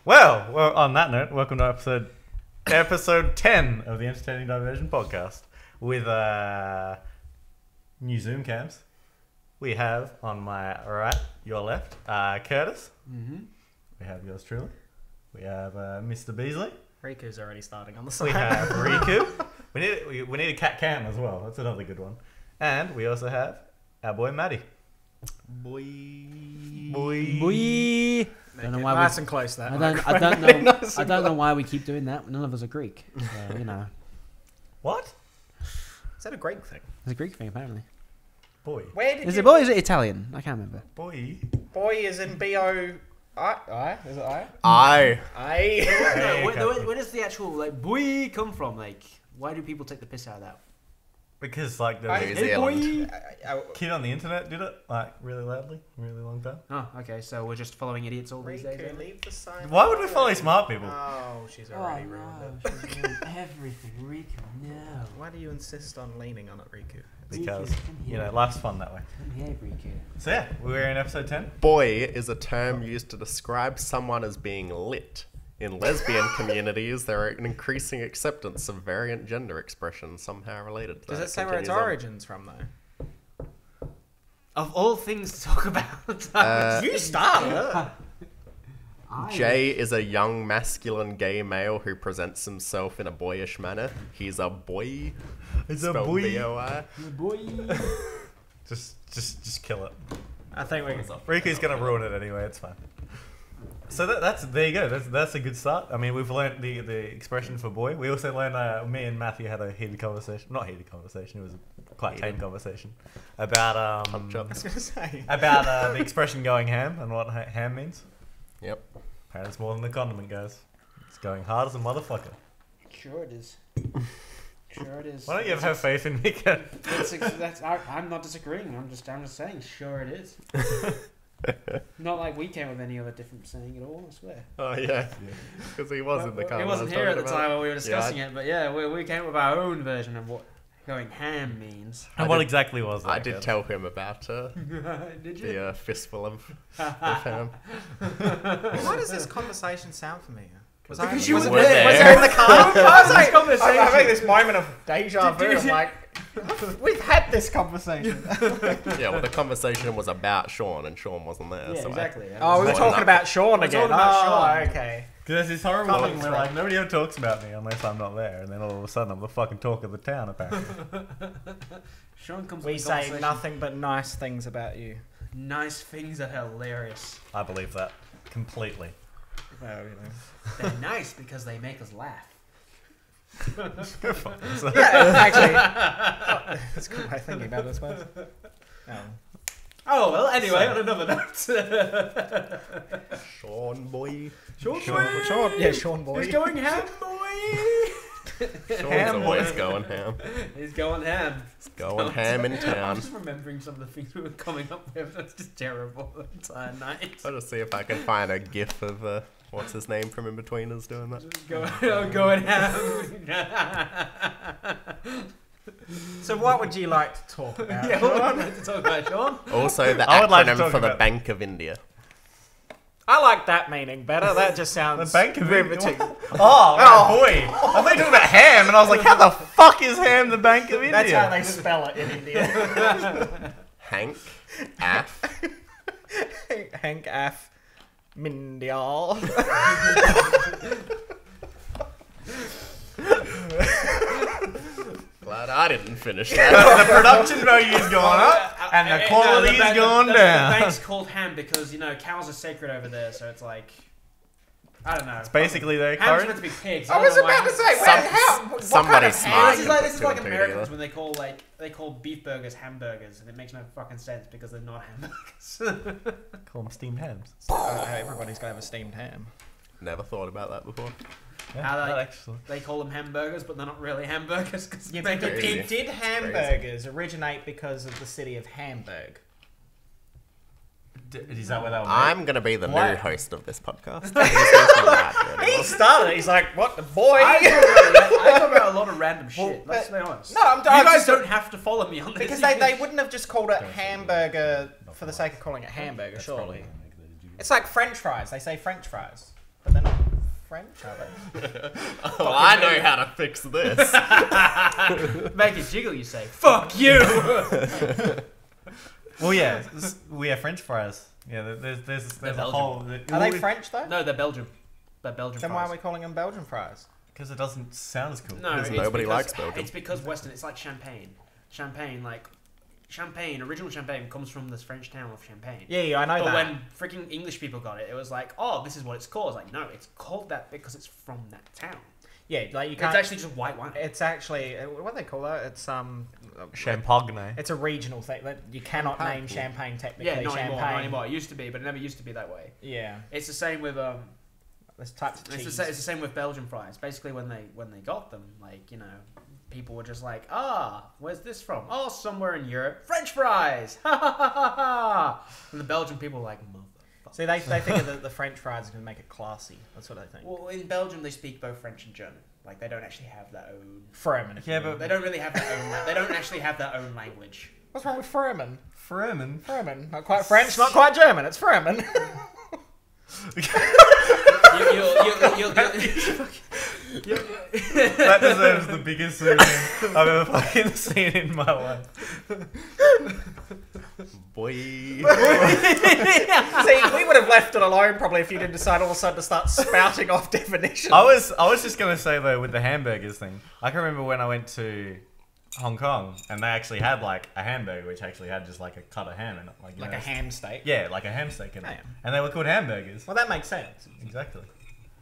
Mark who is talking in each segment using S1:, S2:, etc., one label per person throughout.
S1: Well, on that note, welcome to episode 10 of the Entertaining Diversion podcast with new Zoom cams. We have on my right, your left, Curtis. Mm-hmm. We have yours truly. We have Mr. Beazley.
S2: Riku's already starting on the side.
S1: We have Riku. We need a cat cam as well. That's another good one. And we also have our boy Maddie. Boy.
S2: Don't know why nice and close that.
S3: I don't know why we keep doing that. None of us are Greek. You know.
S1: What?
S2: Is that a Greek thing?
S3: It's a Greek thing apparently.
S1: Boy.
S2: Where did
S3: is it boy or is it Italian? I can't remember.
S1: Boy.
S2: Boy is in B-O... I? Is it I?
S3: I. Where does the actual boy come from? Like, why do people take the piss out of that?
S1: Because like the kid on the internet did it like really loudly, really long time.
S3: Oh, okay. So we're just following idiots all these days.
S2: Riku, leave the sign.
S1: Why would we follow smart people?
S2: Oh, she's already ruined it.
S3: She's ruined everything, Riku. No.
S2: Why do you insist on leaning on it, Riku?
S1: Because life's fun that way.
S3: Come here, Riku.
S1: So yeah, we're in episode 10.
S4: Boy is a term used to describe someone as being lit. In lesbian communities, there are an increasing acceptance of variant gender expressions somehow related to that.
S2: Does it say where its origins from, though?
S3: Of all things to talk about,
S2: you started.
S4: Jay is a young masculine gay male who presents himself in a boyish manner. He's a boy.
S1: It's a boy.
S4: B-O-I.
S3: boy.
S1: Just kill it.
S2: I think
S1: Riku's gonna ruin it anyway. It's fine. So that's there you go. That's a good start. I mean, we've learned the expression for boy. We also learned me and Matthew had a heated conversation. Not heated conversation. It was a quite tame conversation about
S2: I was gonna say
S1: about the expression going ham and what ham means.
S4: Yep.
S1: Apparently, it's more than the condiment, guys. It's going hard as a motherfucker.
S3: Sure it is. Sure it is.
S1: Why don't you have faith in me?
S3: I'm not disagreeing. I'm just saying. Sure it is. Not like we came with any other different saying at all, I swear.
S4: Oh, yeah. Because he was in the car.
S3: He wasn't here at the time when we were discussing it, but yeah, we came up with our own version of what going ham means.
S1: And what exactly was that?
S4: I did tell him about
S3: did you?
S4: the fistful of ham.
S2: Why does this conversation sound familiar? Was I in the car? I was having this moment of deja vu. I'm like, we've had this conversation.
S4: Yeah, well, the conversation was about Sean, and Sean wasn't there.
S3: Yeah,
S4: so
S3: exactly.
S2: We were talking about Sean again. Okay.
S1: Because it's horrible thing where like nobody ever talks about me unless I'm not there, and then all of a sudden I'm the fucking talk of the town. Apparently,
S3: Sean comes.
S2: We say nothing but nice things about you.
S3: Nice things are hilarious.
S1: I believe that completely.
S2: Well, you know.
S3: They're nice because they make us laugh.
S2: Yeah, actually, that's a good way of thinking about this one.
S3: Oh well. Anyway, on another note,
S4: Sean boy.
S2: Sean. Yeah, Sean boy.
S3: He's going ham, boy.
S4: Sean's always going ham.
S3: He's going ham.
S4: He's going ham in
S3: I'm
S4: town.
S3: just remembering some of the things we were coming up with. That's just terrible the entire night.
S4: I'll just see if I can find a gif of what's his name from in between us doing that.
S3: Going ham.
S2: So what would you like to talk about?
S3: Yeah, what would you like to talk about, Sean?
S4: Also, the
S1: I would like to
S4: acronym
S1: talk
S4: for the
S1: about-
S4: Bank of India.
S2: I like that meaning better. That just sounds
S1: The Bank of
S2: riveting.
S1: Oh boy! I thought you were talking about ham, and I was like, how the fuck is ham the Bank of India?
S2: That's how they spell it in India.
S4: Hank, Af.
S2: Hank Af Mindial.
S4: Glad I didn't finish that.
S1: The production value's going up, and the quality's going down.
S3: The bank's called ham because, cows are sacred over there, so it's like, I don't know.
S1: It's basically their
S3: Ham's
S1: current.
S3: meant to be pigs.
S2: I was about to say,
S4: Somebody smart.
S3: This is like
S4: can put two and two
S3: Americans
S4: together.
S3: when they call beef burgers hamburgers, and it makes no fucking sense because they're not hamburgers.
S1: Call them steamed hams.
S2: Everybody's gonna have a steamed ham.
S4: Never thought about that before.
S1: Yeah,
S3: How
S1: that actually.
S3: they call them hamburgers, but they're not really hamburgers. Cause
S2: Yeah, but
S4: crazy.
S2: did hamburgers originate because of the city of Hamburg?
S1: Is that where they were made?
S4: I'm going to be the
S1: Why?
S4: new host of this podcast.
S2: He started it. He's like, what, the boy?
S3: I talk about a lot of random shit. Let's be honest.
S2: No,
S3: you guys don't have to follow me on this.
S2: Because they wouldn't have just called it hamburger for the sake of calling it hamburger, surely. It's like French fries. They say French fries, but they're not French, are they?
S4: Oh, I know how to fix this.
S3: Make it jiggle, you say. Fuck you!
S1: Well, yeah, we have French fries. Yeah, there's a whole...
S2: Are they French, though?
S3: No, they're Belgian. They're Belgian
S2: Then
S3: fries.
S2: why are we calling them Belgian fries?
S1: Because it doesn't sound as cool.
S3: No,
S4: Because
S3: it's
S4: nobody
S3: because,
S4: likes Belgium.
S3: It's because Western, it's like champagne. Champagne, original champagne comes from this French town of Champagne.
S2: Yeah, I know
S3: but
S2: that.
S3: when freaking English people got it, it was like, oh, this is what it's called. It's like, no, it's called that because it's from that town.
S2: Yeah, like you can't...
S3: It's actually just white wine.
S2: It's actually... What do they call that? It's
S1: Champagne.
S2: It's a regional thing. You cannot name champagne technically
S3: Yeah, not
S2: champagne.
S3: anymore, not anymore. It used to be, but it never used to be that way.
S2: Yeah.
S3: It's the same with
S2: There's types of cheese.
S3: it's the same with Belgian fries. Basically, when they got them, like, you know, people were just like, where's this from? Oh, somewhere in Europe. French fries! Ha ha ha ha ha! And the Belgian people were like, motherfucker.
S2: See, they figure that the French fries are going to make it classy. That's what I think.
S3: Well, in Belgium, they speak both French and German. Like, they don't actually have their own...
S2: Fremen.
S1: Yeah, but...
S3: They don't really have their own... They don't actually have their own language.
S2: What's wrong with Fremen?
S1: Fremen?
S2: Not quite French, not quite German. It's Fremen.
S1: That deserves the biggest zoom in I've ever fucking seen in my life.
S4: Boy.
S2: See, we would have left it alone probably if you didn't decide all of a sudden to start spouting off definitions.
S1: I was just gonna say though, with the hamburgers thing, I can remember when I went to Hong Kong and they actually had like a hamburger which actually had just like a cut of ham in it, like, you
S2: Like
S1: know,
S2: a ham steak.
S1: Yeah, like a ham steak in it,
S2: Ham.
S1: and they were called hamburgers.
S2: Well, that makes sense.
S1: Exactly.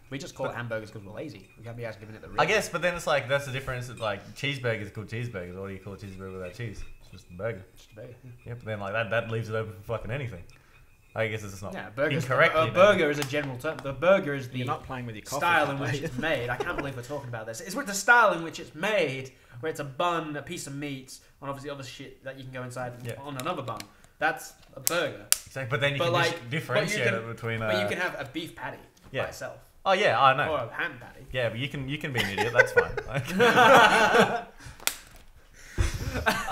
S3: We just call it hamburgers because we're lazy. We can't be actually giving it the real.
S1: I guess, but then it's like that's the difference. Like cheeseburgers are called cheeseburgers. What do you call a cheeseburger without cheese? It's just a burger.
S3: Just a burger.
S1: Yeah, but then like that leaves it open for fucking anything. I guess it's not
S3: burgers,
S1: incorrect.
S3: A burger is a general term. The burger is the
S2: You're not playing with your coffee.
S3: style in which it's made. I can't believe we're talking about this. It's with the style in which it's made, where it's a bun, a piece of meat, and obviously other shit that you can go inside on another bun. That's a burger.
S1: Exactly, but then you can like, differentiate it between.
S3: But you can have a beef patty by itself.
S1: Oh yeah, I know.
S3: Or a ham patty.
S1: Yeah, but you can be an idiot. That's fine.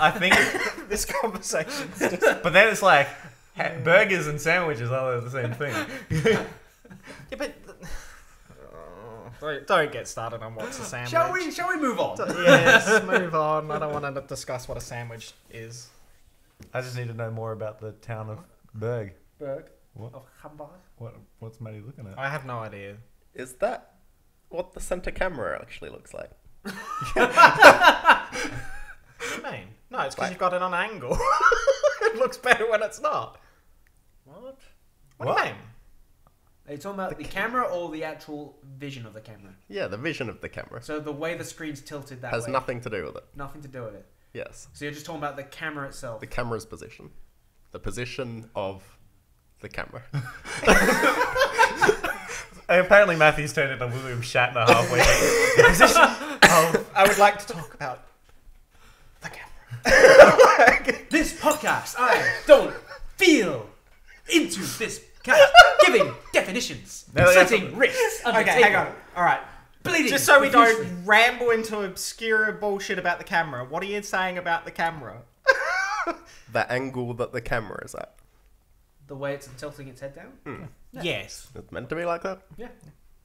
S1: I think
S2: This conversation.
S1: but then it's like burgers and sandwiches are the same thing.
S2: Yeah, but don't get started on what's a sandwich.
S3: Shall we move on?
S2: Yes, move on. I don't want to discuss what a sandwich is.
S1: I just need to know more about the town of Berg.
S3: Berg.
S1: What?
S3: Of Hamburg.
S1: What's Maddie looking at?
S2: I have no idea.
S4: Is that what the center camera actually looks like?
S2: What do you mean? No, it's because you've got it on an angle. It looks better when it's not.
S3: What?
S2: What do you mean?
S3: Are you talking about the camera or the actual vision of the camera?
S4: Yeah, the vision of the camera.
S3: So the way the screen's tilted that
S4: Has
S3: way.
S4: nothing to do with it.
S3: Nothing to do with it.
S4: Yes.
S3: So you're just talking about the camera itself.
S4: The camera's position. The position of the camera.
S1: Apparently Matthew's turned into William Shatner halfway.
S2: I would like to talk about the camera.
S3: This podcast, I don't feel into this cast, giving definitions, setting risks.
S2: Okay, hang on. All right.
S3: Bleeding.
S2: Just so we don't ramble into obscure bullshit about the camera, what are you saying about the camera?
S4: The angle that the camera is at.
S3: The way it's tilting its head down?
S2: Yeah. Yes.
S4: It's meant to be like that?
S3: Yeah.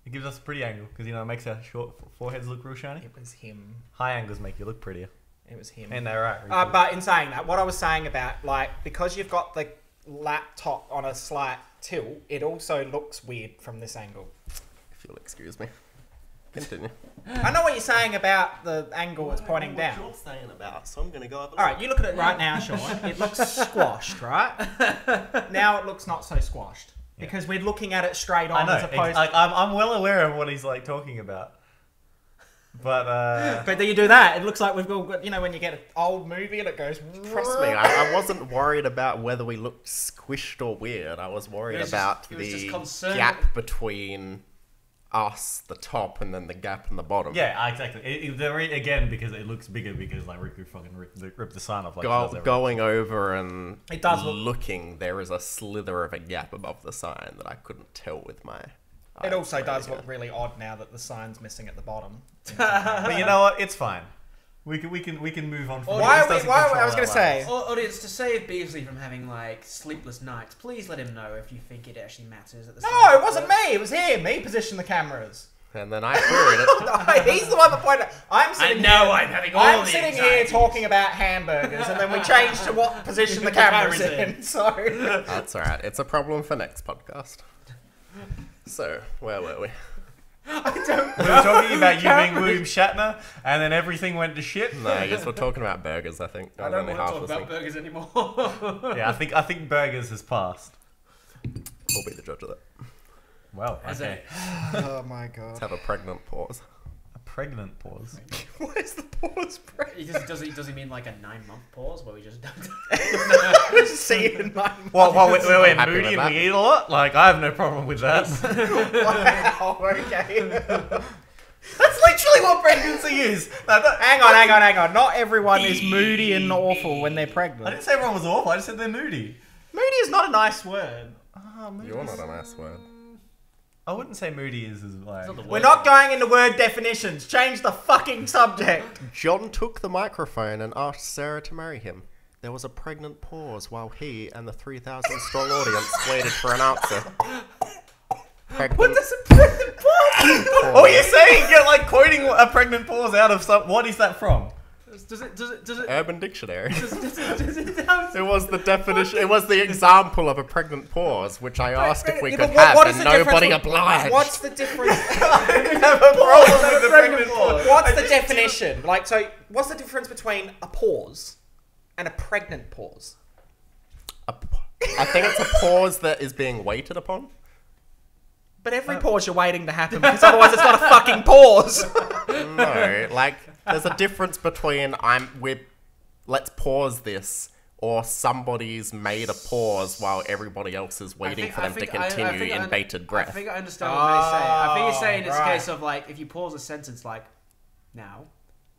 S1: It gives us a pretty angle because it makes our short foreheads look real shiny.
S2: It was him.
S1: High angles make you look prettier.
S2: It was him.
S1: And they're right.
S2: But in saying that, what I was saying about, like, because you've got the laptop on a slight tilt, it also looks weird from this angle.
S4: If you'll excuse me. Continue.
S2: I know what you're saying about the angle it's pointing down.
S4: What you're saying about, so I'm going to go up.
S2: Alright, you look at it right now, Sean. It looks squashed, right? Now it looks not so squashed. Because we're looking at it straight on as opposed to...
S1: I'm well aware of what he's like talking about. But
S2: But then you do that, it looks like we've got, you know, when you get an old movie and it goes...
S4: Trust me, I wasn't worried about whether we looked squished or weird. I was worried about the gap between us, the top, and then the gap in the bottom.
S1: yeah, exactly. Again, because it looks bigger because like Riku fucking ripped the sign off. Like
S4: Going over and
S2: It does
S4: looking, there is a slither of a gap above the sign that I couldn't tell with my
S2: It also does look really odd now that the sign's missing at the bottom.
S1: But you know what? It's fine. We can move on from
S2: I was going to say...
S3: Audience, to save Beazley from having, like, sleepless nights, please let him know if you think it actually matters at the start.
S2: No, it wasn't me. It was him. He positioned the cameras.
S4: And then I queried it.
S2: He's the one that pointed out. I'm sitting here
S3: anxieties.
S2: talking about hamburgers, and then we changed to what position the camera's in. So
S4: that's alright. It's a problem for next podcast. So, where were we?
S1: We were talking about you being William Shatner, and then everything went to shit.
S4: No, I guess we're talking about burgers, I think.
S3: I don't want to talk about burgers anymore.
S1: Yeah, I think burgers has passed.
S4: We'll be the judge of that.
S1: Well, okay.
S2: oh my god.
S4: Let's have a pregnant pause.
S1: A pregnant pause?
S2: What is the pause pregnant?
S3: Does he mean like a 9-month pause where we just don't...
S2: Just see you in 9 months.
S1: Well, we're moody and we eat a lot? Like, I have no problem with that.
S2: Wow, okay.
S1: That's literally what pregnancy is. No,
S2: hang on. Not everyone is moody and awful when they're pregnant.
S1: I didn't say everyone was awful, I just said they're moody.
S2: Moody is not a nice word.
S4: You're not a nice word.
S1: I wouldn't say moody is as like...
S2: We're not going into word definitions. Change the fucking subject.
S4: John took the microphone and asked Sarah to marry him. There was a pregnant pause while he and the 3,000 strong audience waited for an answer.
S2: What does a pregnant pause?
S1: Oh, you're saying you're like quoting a pregnant pause out of some... What is that from?
S3: Does it
S4: Urban Dictionary.
S3: Does it
S4: It was the definition. It was the example of a pregnant pause, which I asked if we could
S2: what
S4: have, and nobody
S2: difference?
S4: obliged.
S2: What's the difference?
S1: I don't have a problem with the pregnant pause.
S2: What's the definition? Like, so, what's the difference between a pause and a pregnant pause?
S4: I think it's a pause that is being waited upon.
S2: But every pause you're waiting to happen, because otherwise it's not a fucking pause.
S4: No, like, there's a difference between let's pause this, or somebody's made a pause while everybody else is waiting for them to continue in bated breath.
S3: I think I understand what they're saying. I think he's saying it's a case of like, if you pause a sentence like, now.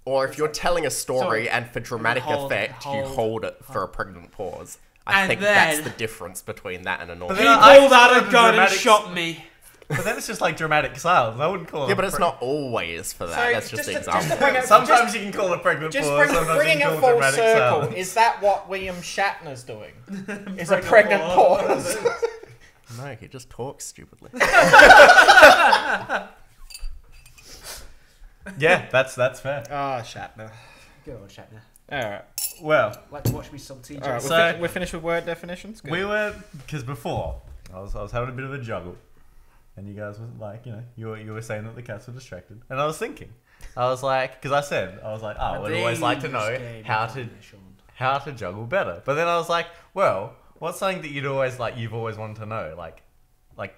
S4: Or if you're telling a story and for dramatic effect, you hold it for a pregnant pause. I think that's the difference between that and a normal.
S3: He pulled out a gun and shot me.
S1: But then it's just like dramatic silence. I wouldn't call it.
S4: Yeah, but it's not always for that. That's just the example.
S1: Sometimes you can call it pregnant pause.
S2: Bringing it full circle. Is that what William Shatner's doing? Is a pregnant pause?
S4: No, he just talks stupidly.
S1: Yeah, that's fair.
S2: Ah, Shatner.
S3: Good old Shatner.
S2: Alright.
S1: Well,
S3: let's watch me some TJ.
S2: Alright, so we're finished with word definitions? Good.
S1: We were, because before, I was having a bit of a juggle. And you guys were like, you were saying that the cats were distracted. And I was thinking, I was like, because I was like, oh, I'd always like to know how to juggle better. But then I was like, well, what's something that you've always wanted to know? Like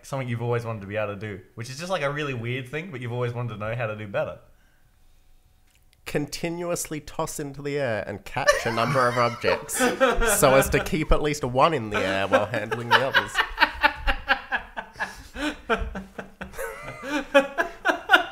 S1: something you've always wanted to be able to do, which is just like a really weird thing, but you've always wanted to know how to do better.
S4: Continuously toss into the air and catch a number of objects so as to keep at least one in the air while handling the others.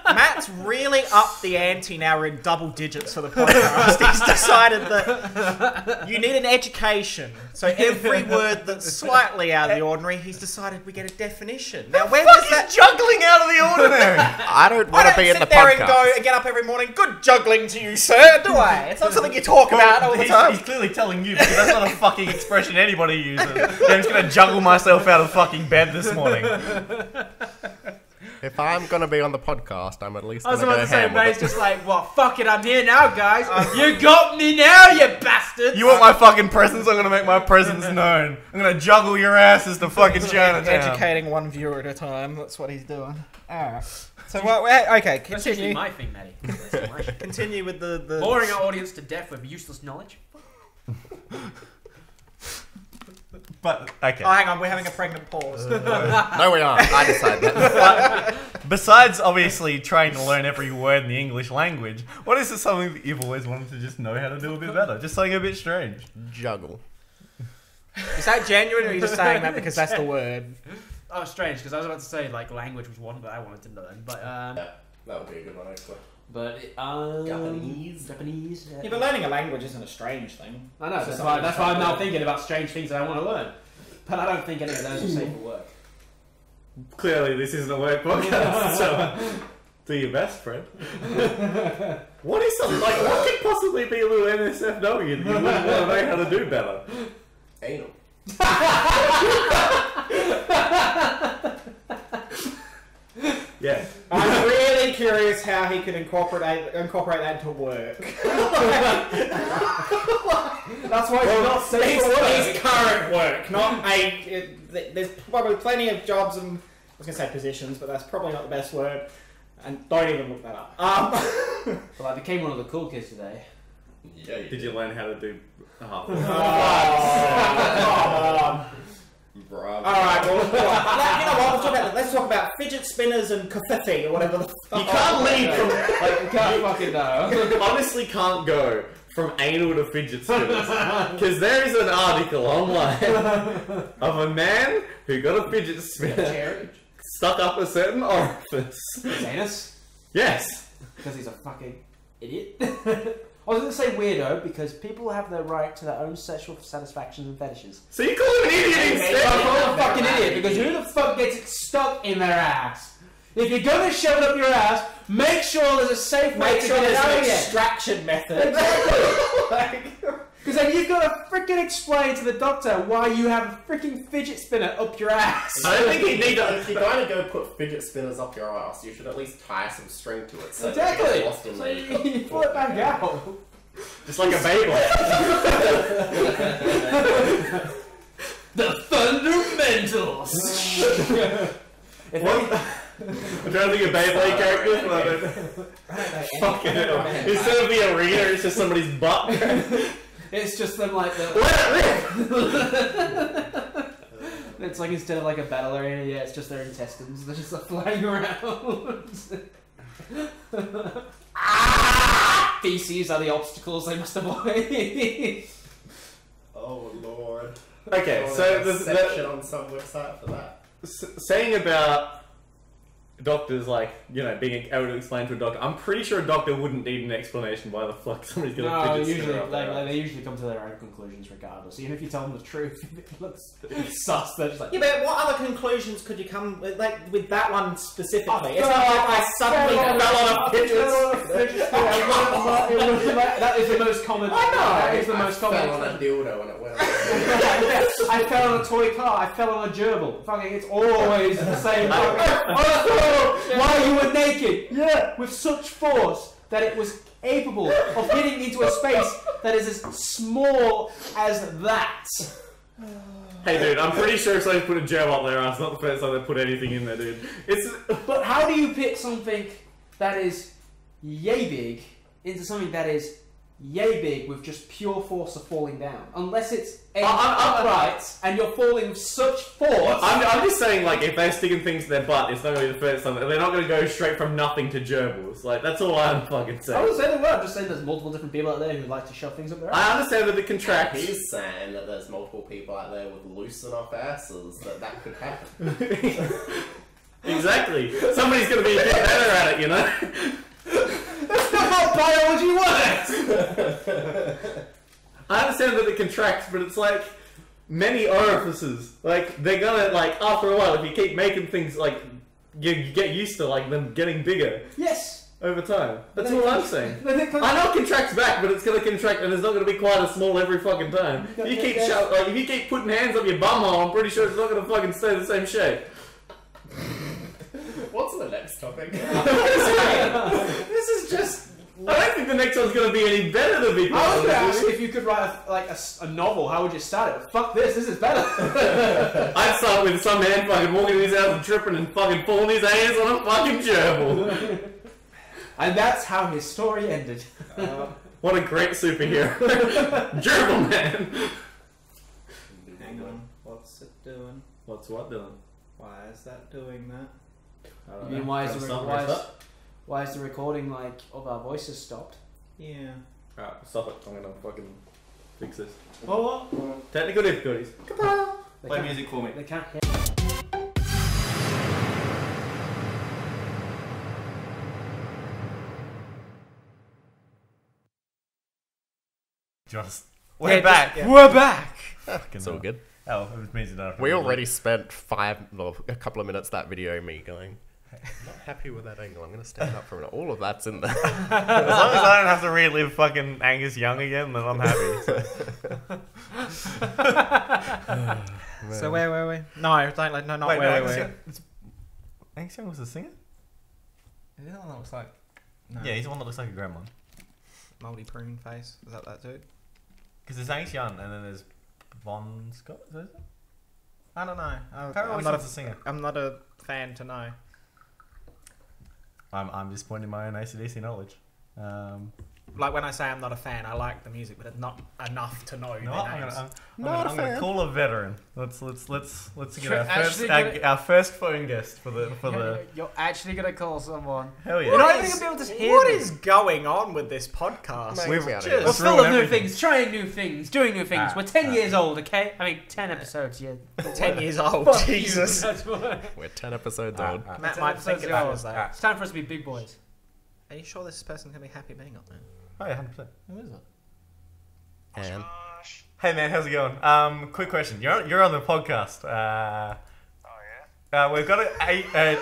S2: Matt's really upped the ante now. We're in double digits for the podcast. He's decided that you need an education. So every word that's slightly out of the ordinary, he's decided we get a definition. Now, where was that
S1: juggling out of the ordinary?
S4: I don't want to be in the podcast.
S2: I don't sit there and go and get up every morning, good juggling to you, sir, do I? It's not something you talk about all the time.
S1: He's clearly telling you, because that's not a fucking expression anybody uses. I'm just going to juggle myself out of fucking bed this morning.
S4: If I'm going to be on the podcast, I'm at least
S3: I was
S4: going to
S3: about
S4: go
S3: to say,
S4: ham with
S3: May's
S4: it.
S3: just like, well, fuck it, I'm here now, guys. You got me now, you bastards.
S1: You want my fucking presence? I'm going to make my presence known. I'm going to juggle your asses to fucking Chinatown.
S2: Educating one viewer at a time. That's what he's doing. Alright. So, okay,
S3: That's usually
S2: continue.
S3: my thing, Matty. That's my shit.
S2: Continue with the...
S3: Boring our audience to death with useless knowledge.
S1: But, okay.
S2: Oh, hang on, we're having a pregnant pause.
S4: No, we aren't. I decided that.
S1: Besides, obviously, trying to learn every word in the English language, what is something that you've always wanted to just know how to do a bit better? Just something a bit strange.
S4: Juggle.
S2: Is that genuine, or are you just saying that because that's the word?
S3: Oh, strange, because I was about to say, like, language was one that I wanted to learn, but,
S4: Yeah, that would be a good one, actually.
S3: But, Japanese.
S2: Yeah, but learning a language isn't a strange thing.
S3: I know, that's why I'm now thinking about strange things that I want to learn. But I don't think any of those are safe for work.
S1: Clearly, this isn't a work podcast, so do your best, friend. What is something like? What could possibly be a little NSFW that you wouldn't want to know how to do better?
S4: Anal.
S1: Yeah.
S2: I'm really curious how he could incorporate that into work.
S3: That's why it's not safe for work.
S2: His current work, not there's probably plenty of jobs and I was going to say positions, but that's probably not the best word. And don't even look that up.
S3: Well, I became one of the cool kids today.
S4: Yeah.
S1: Did you learn how to do?
S4: Bravo.
S2: Alright, well, you know what? Let's talk about fidget spinners and kafifi or whatever the fuck.
S1: You can't leave from
S3: You can't fucking know.
S1: You honestly can't go from anal to fidget spinners because there is an article online of a man who got a fidget spinner stuck up a certain orifice.
S3: His anus?
S1: Yes.
S3: Because he's a fucking idiot. I was going to say weirdo because people have their right to their own sexual satisfactions and fetishes.
S1: So you call him an idiot instead?
S3: I call him a fucking idiot because who the fuck gets it stuck in their ass? If you're going to shove it up your ass, make sure there's a safe way to get it out
S2: an
S3: again.
S2: extraction method.
S3: Exactly. Because then you've got to freaking explain to the doctor why you have a freaking fidget spinner up your ass.
S1: I don't think you need to.
S4: If you're going to go put fidget spinners up your ass, you should at least tie some string to it. So
S3: Exactly.
S4: That it gets lost in
S3: So
S4: there.
S3: you pull it back out.
S1: Just like a Beyblade.
S3: The Fundamentals.
S1: I'm trying to think of Beyblade characters, but fucking hell. Instead of the arena, it's just somebody's butt.
S3: It's just them like the. It's like instead of like a battle arena, yeah, it's just their intestines. They're just like flying around. Feces are the obstacles they must avoid.
S4: Oh lord.
S1: Okay,
S4: Oh,
S1: so
S4: there's a
S1: the
S4: section on some website for that.
S1: saying about doctors, like, you know, being able to explain to a doctor, I'm pretty sure a doctor wouldn't need an explanation why the fuck somebody's gonna
S3: No,
S1: fidget
S3: usually
S1: spinner up their ass.
S3: they usually come to their own conclusions regardless. Even if you tell them the truth, it looks sus. They're just like,
S2: Yeah, but what other conclusions could you come with, like with that one specifically? It's
S3: fell
S2: not like I suddenly fell on a fidget spinner.
S3: That is the most common.
S2: I know.
S3: That is the most
S4: I
S3: common.
S4: fell on a dildo and it went.
S3: I fell on a toy car. I fell on a gerbil. Fucking, it's always the same. While you were naked, yeah, with such force that it was capable of hitting into a space that is as small as that.
S1: Hey dude, I'm pretty sure if somebody put a gel up their ass, not the first time they put anything in there, dude. It's
S3: But how do you pick something that is yay big into something that is yay big with just pure force of falling down? Unless it's upright and you're falling with such force.
S1: I'm just saying, like, if they're sticking things to their butt, it's not going to be the first time. They're not going to go straight from nothing to gerbils. Like, that's all I'm fucking
S3: I
S1: saying.
S3: would say they were. I'm just saying there's multiple different people out there who like to shove things up their ass.
S1: I understand that it contracts.
S4: He's saying that there's multiple people out there with loose enough asses that could happen.
S1: Exactly. Somebody's going to be a bit better at it, you know?
S3: That's not how biology works!
S1: I understand that it contracts, but it's like many orifices. Like, they're gonna, like, after a while, if you keep making things, like, you get used to, like, them getting bigger
S3: Yes!
S1: over time. That's
S3: They-
S1: all I'm saying.
S3: they-
S1: I know it contracts back, but it's gonna contract, and it's not gonna be quite as small every fucking time. If you keep if you keep putting hands up your bumhole, I'm pretty sure it's not gonna fucking stay the same shape.
S4: What's the next topic?
S2: This is just.
S1: I don't think the next one's gonna be any better than me.
S3: I was going to ask if you could write a novel, how would you start it? Fuck this is better.
S1: I'd start with some man fucking walking in his house and tripping and fucking pulling his hands on a fucking gerbil.
S3: And that's how his story ended.
S1: What a great superhero. Gerbil man.
S2: Hang on. What's it doing?
S1: What's what doing?
S2: Why is that doing that?
S1: I don't
S3: You mean
S1: know.
S3: why
S1: Got
S3: is the
S1: something
S3: why
S1: messed
S3: is,
S1: up?
S3: why is the recording like of our voices stopped?
S2: Yeah.
S1: Alright, stop it. I'm gonna fucking fix this.
S2: Oh, what?
S1: Technical difficulties.
S3: They
S1: Play
S3: can't-
S1: music for me.
S3: They can't hear.
S1: Just
S2: We're back.
S3: We're back!
S1: It's all good. Oh, it means you don't have to
S4: We
S1: read
S4: already spent a couple of minutes that video me going, hey, I'm not happy with that angle. I'm going to stand up for it. All of that's in there.
S1: As long as I don't have to relive fucking Angus Young again, then I'm happy.
S2: So where were we? No, don't like no, not
S1: Wait,
S2: where
S1: no,
S2: were
S1: Angus
S2: we?
S1: Young, Angus Young was a singer?
S2: Is that one that looks like? No.
S1: Yeah, he's the one that looks like a grandma.
S2: Moldy prune face. Is that dude?
S1: Because there's Angus Young and then there's Von Scott. Is that it?
S2: I don't know.
S1: Apparently
S2: I'm not
S1: a singer.
S2: I'm not a fan to know.
S1: I'm disappointed in my own AC/DC knowledge.
S2: Like when I say I'm not a fan, I like the music, but it's not enough to know their names.
S1: I'm gonna call a veteran. Let's get
S3: Actually
S1: our first phone guest for the.
S3: You're actually gonna call someone.
S1: Hell yeah!
S3: You're not even gonna be able to hear
S2: What
S3: them.
S2: is going on with this podcast?
S4: Mate,
S1: We've
S4: get out of
S1: just-
S4: here.
S3: We're
S1: Let's
S3: full
S1: ruin
S3: of new
S1: everything.
S3: things, trying new things, doing new things. We're 10 years old, okay? I mean, 10 episodes, yeah.
S2: 10 years old.
S3: Fuck you,
S2: Jesus.
S3: that's why.
S4: We're 10 episodes
S1: Ah,
S4: old.
S1: ah.
S2: Matt
S3: 10
S2: might think
S3: episodes
S2: about
S3: old.
S2: us though.
S1: Ah.
S3: It's time for us to be big boys.
S2: Are you sure this person's gonna be happy being up there?
S1: Oh yeah, 100%.
S3: Who is it?
S4: And
S1: Hey man, how's it going? Quick question. You're on the podcast.
S5: Oh yeah?
S1: We've got an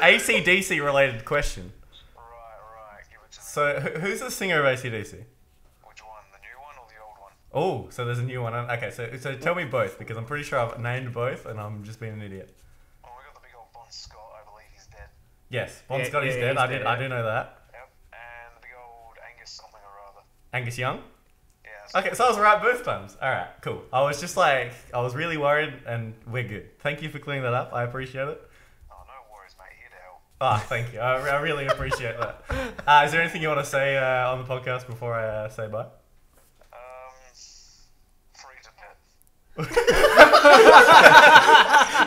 S1: AC/DC related question.
S5: Right. Give it to me.
S1: So who's the singer of AC/DC?
S5: Which one? The new one or the old one?
S1: Oh, so there's a new one. Okay, so tell me both because I'm pretty sure I've named both and I'm just being an idiot.
S5: Oh, we got the big old Bon Scott. I believe he's dead.
S1: Yes, Bon
S2: Yeah,
S1: Scott is
S2: yeah,
S1: dead.
S2: he's
S1: I
S2: dead,
S1: do know that.
S5: Yep. And the big old Angus something or other.
S1: Angus Young.
S5: Yeah.
S1: Okay, so I was right both times. All right, cool. I was just like, I was really worried, and we're good. Thank you for clearing that up. I appreciate it.
S5: Oh, no worries, mate. Here to help.
S1: Ah, thank you. I really appreciate that. Is there anything you want to say on the podcast before I say bye?
S5: Free to pet.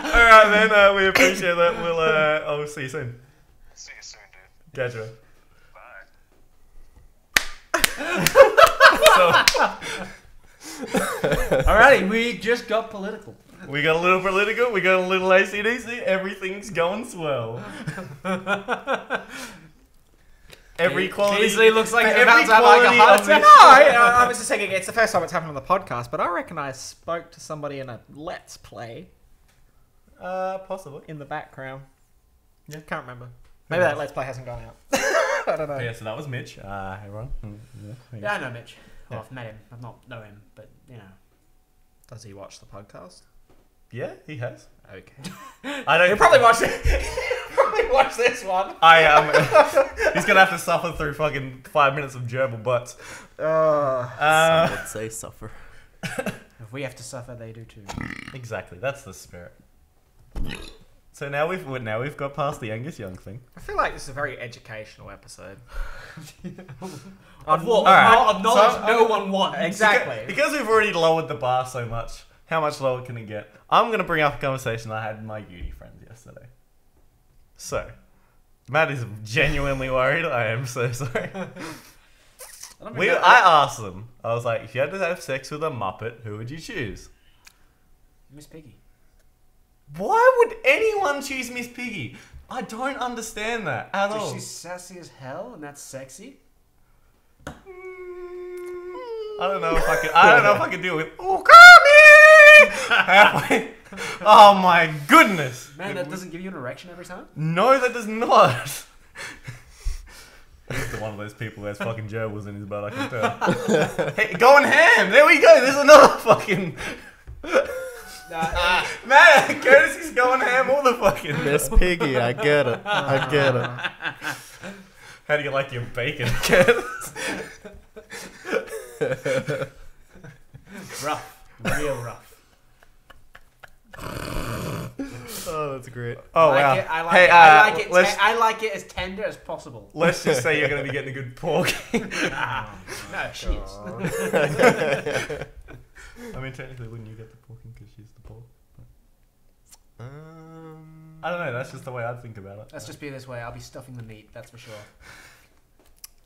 S1: All right, then. We appreciate that. I'll see you soon.
S5: See you soon, dude.
S1: Gotcha.
S5: Bye.
S3: Alrighty, we just got political.
S1: We got a little political. We got a little AC/DC. Everything's going swell. Every quality.
S3: Beazley looks like he's
S1: every
S3: about to have like a
S1: quality
S3: heart
S1: of
S3: attack.
S1: this-
S2: No, I was just thinking it's the first time it's happened on the podcast, but I reckon I spoke to somebody in a Let's Play
S1: Possibly.
S2: in the background.
S1: Yeah.
S2: Can't remember. Maybe that Let's Play hasn't gone out. I don't know.
S1: Yeah, so that was Mitch. Everyone.
S3: Yeah, I know Mitch. Well,
S1: Yeah.
S3: I've met him. I've not know him, but you know.
S2: Does he watch the podcast?
S1: Yeah, he has.
S2: Okay.
S1: I don't.
S2: He'll probably watch it. He'll probably watch this one.
S1: He's gonna have to suffer through fucking 5 minutes of gerbil butts.
S4: some would say suffer.
S3: If we have to suffer, they do too.
S1: Exactly. That's the spirit. So now we've got past the Angus Young thing.
S2: I feel like this is a very educational episode.
S3: Of what?
S1: Alright,
S3: Of knowledge
S1: so-
S3: no one wants.
S2: Exactly.
S1: Because we've already lowered the bar so much, how much lower can it get? I'm going to bring up a conversation I had with my uni friends yesterday. So, Matt is genuinely worried. I am so sorry. I asked them, I was like, if you had to have sex with a Muppet, who would you choose?
S3: Miss Piggy.
S1: Why would anyone choose Miss Piggy? I don't understand that at all.
S3: Because she's sassy as hell and that's sexy.
S1: I don't know if I can deal with. Oh, come here! Halfway. Oh my goodness!
S3: Man, that doesn't give you an erection every time?
S1: No, that does not. He's the one of those people who has fucking gerbils in his butt. I can tell. Hey, going ham. There we go. There's another fucking. Man, Curtis is going ham all the fucking.
S4: Miss Piggy, I get it. I get it.
S1: How do you like your bacon, Curtis?
S3: Rough. Real rough.
S4: Oh, that's great.
S1: Oh
S3: I
S1: wow.
S3: like it, I like
S1: Hey,
S3: it, I like it,
S1: let's
S3: I like it as tender as possible.
S1: let's just say you're gonna be getting a good pork.
S3: No, she is.
S1: I mean, technically, wouldn't you get the porking because she's the pork? I don't know. That's just the way I'd think about it.
S3: Let's just be this way. I'll be stuffing the meat, that's for sure.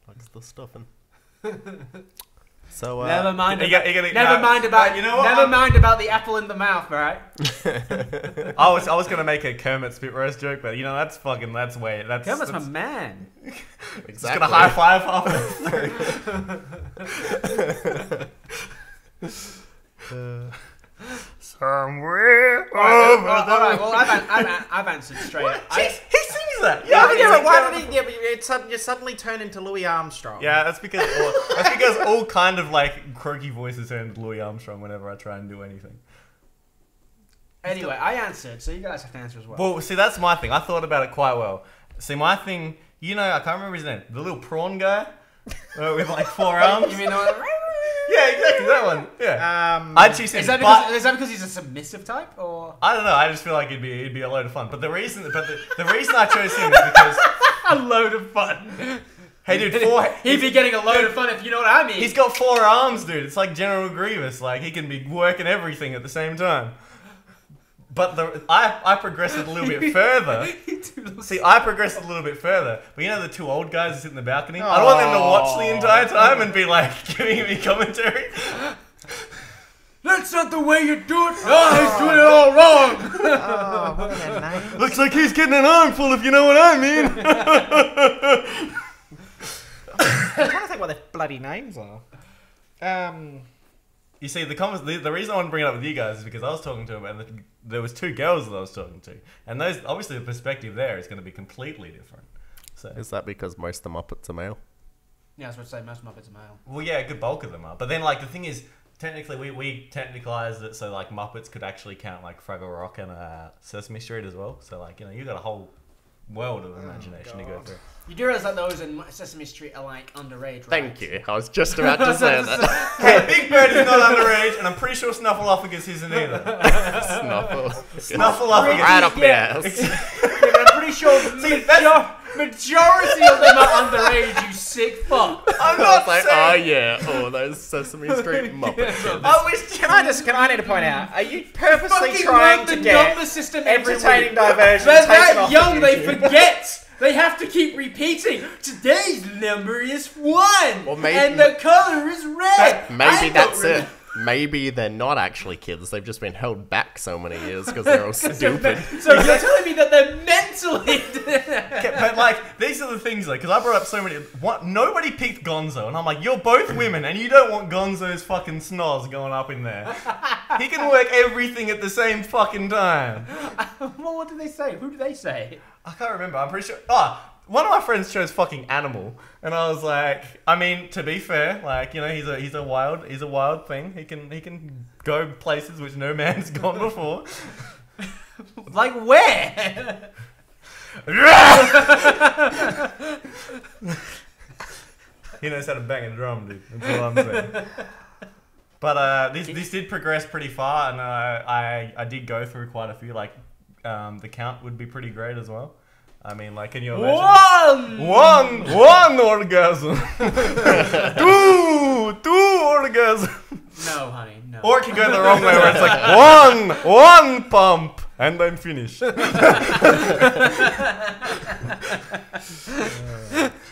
S4: Likes the stuffing. So,
S3: Never mind.
S1: You gotta-
S3: Never mind about.
S1: you know what?
S3: Never mind about the apple in the mouth, right?
S1: I was gonna make a Kermit spit roast joke, but you know that's way that's.
S3: Kermit's my
S1: that's
S3: man.
S4: exactly.
S1: Just gonna high five halfway through. Somewhere
S3: Alright, well, I've answered straight.
S1: He sings that.
S2: But why did he? Yeah, but you suddenly turn into Louis Armstrong.
S1: Yeah, that's because all kind of like croaky voices turn into Louis Armstrong whenever I try and do anything.
S3: Anyway, I answered, so you guys have to answer as well.
S1: Well, see, that's my thing. I thought about it quite well. See, my thing, you know, I can't remember his name. The little prawn guy with like 4 arms.
S3: You mean the one?
S1: Yeah, exactly that one. Yeah. I'd choose him.
S3: Is that because he's a submissive type, or
S1: I don't know. I just feel like it'd be a load of fun. But the reason I chose him is because
S3: a load of fun?
S1: hey, dude,
S3: He'd be getting a load of fun if you know what I mean.
S1: he's got 4 arms, dude. It's like General Grievous. Like he can be working everything at the same time. But I progressed it a little bit further. See, I progressed a little bit further. But you know the 2 old guys that sit in the balcony? I don't want them to watch the entire time and be like giving me commentary.
S3: That's not the way you do it. Oh, he's doing it all wrong.
S2: Oh, what are their names?
S1: Looks like he's getting an armful, if you know what I mean.
S2: I'm trying to think what their bloody names are.
S1: You see, the reason I want to bring it up with you guys is because I was talking to him, and there was 2 girls that I was talking to, and those obviously the perspective there is going to be completely different. So
S4: Is that because most of the Muppets are male?
S3: Yeah, I was about to say most Muppets are male.
S1: well, yeah, a good bulk of them are. But then, like, the thing is, technically, we technicalized it so like Muppets could actually count like Fraggle Rock and Sesame Street as well. So like, you know, you got a whole world of imagination to go through.
S3: You do realize that those in Sesame Street are like underage, right?
S4: Thank you. I was just about to say that.
S1: Hey, Big Bird is not underage, and I'm pretty sure Snuffleupagus isn't either.
S4: Snuffle.
S1: Snuffleupagus.
S4: Right up the
S3: Yeah.
S4: ass.
S3: Yeah, but I'm pretty sure majority of them are underage, you sick fuck.
S1: I'm
S4: I
S1: not
S4: was like,
S1: saying.
S4: oh yeah, oh those Sesame Street Muppets.
S1: I wish.
S2: Can I need to point out? Are you purposely
S3: Fucking
S2: trying
S3: run
S2: to
S3: the
S2: get
S3: number system
S2: entertaining
S3: into
S2: diversion?
S3: They're
S2: taken
S3: that
S2: off
S3: young,
S2: of
S3: they
S2: YouTube?
S3: forget. They have to keep repeating. Today's number is 1,
S4: Well, maybe-
S3: and the color is red.
S4: Maybe
S3: I
S4: that's
S3: don't
S4: it. Maybe they're not actually kids. They've just been held back so many years because they're all stupid.
S3: So you're telling me that they're mentally...
S1: Okay, but like, these are the things though, because I brought up so many. Nobody picked Gonzo, and I'm like, you're both women, and you don't want Gonzo's fucking snoz going up in there. He can work everything at the same fucking time.
S3: Well, what did they say? Who did they say?
S1: I can't remember. I'm pretty sure. Oh, one of my friends chose fucking Animal, and I was like, I mean, to be fair, like, you know, he's a wild thing. He can go places which no man's gone before.
S3: Like where?
S1: He knows how to bang a drum, dude. That's all I'm saying. But this did progress pretty far, and I did go through quite a few. Like, the count would be pretty great as well. I mean, like, can you imagine? One orgasm. two orgasm.
S3: No, honey, no.
S1: Or it can go the wrong way, where it's like one pump, and then finish.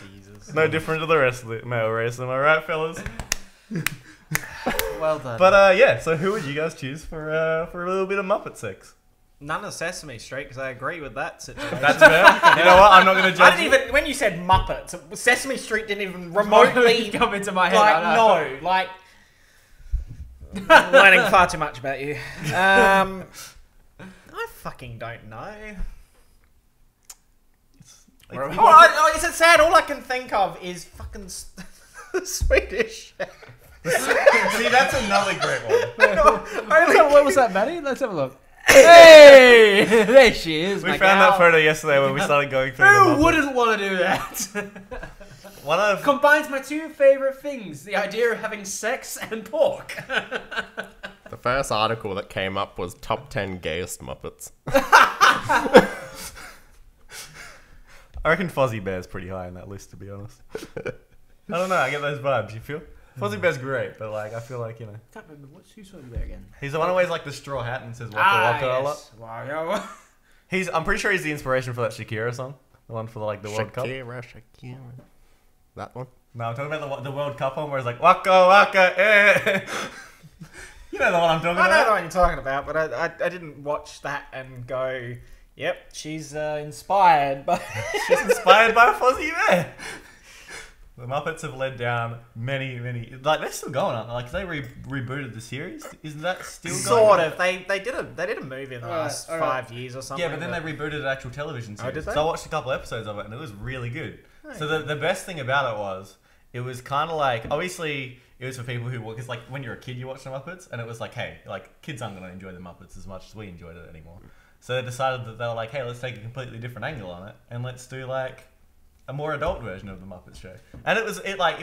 S3: Jesus.
S1: No different to the rest of the male race, am I right, fellas?
S3: Well done.
S1: But yeah, so who would you guys choose for a little bit of Muppet sex?
S2: None of Sesame Street, because I agree with that situation.
S1: That's fair. You know what? I'm not going to
S2: I
S1: judge.
S2: didn't even, when you said Muppets, Sesame Street didn't even remotely
S3: come into my head.
S2: like,
S3: I know.
S2: no, like, I'm learning far too much about you. I fucking don't know. Oh, is it sad? All I can think of is fucking Swedish.
S1: See, that's another great one.
S3: What was that, Maddie? Let's have a look. Hey! There she is.
S1: We found that photo yesterday when we started going through the
S3: Who
S1: Muppets.
S3: wouldn't want to do that?
S1: One of
S3: Combines my 2 favorite things: the idea of having sex and pork.
S4: The first article that came up was top 10 gayest Muppets.
S1: I reckon Fozzie Bear's pretty high on that list, to be honest. I don't know. I get those vibes. You feel? Fozzie Bear's great, but like I feel like, you know,
S3: I can't remember who's Fozzie Bear again.
S1: he's the one who wears like the straw hat and says "waka waka" a lot.
S3: Wow.
S1: I'm pretty sure he's the inspiration for that Shakira song, the one for like the World Cup.
S4: Shakira. That one?
S1: No, I'm talking about the World Cup one where it's like "waka waka." Eh. You know the one I'm talking
S2: I know the
S1: about.
S2: one you're talking about, but I didn't watch that and go, yep, she's inspired by...
S1: She's inspired by Fozzie Bear. The Muppets have led down many. Like they're still going on. Like they rebooted the series. Isn't that still going?
S2: Sort
S1: on?
S2: of. They did a movie in the last 5 years or something.
S1: Yeah, but then they rebooted an actual television series.
S2: did they?
S1: So I watched a couple episodes of it, and it was really good. So the best thing about it was kind of like, obviously it was for people who, because like when you're a kid you watch the Muppets, and it was like, hey, like kids aren't going to enjoy the Muppets as much as we enjoyed it anymore. So they decided that they were like, hey, let's take a completely different angle on it, and let's do like a more adult version of the Muppets show. And it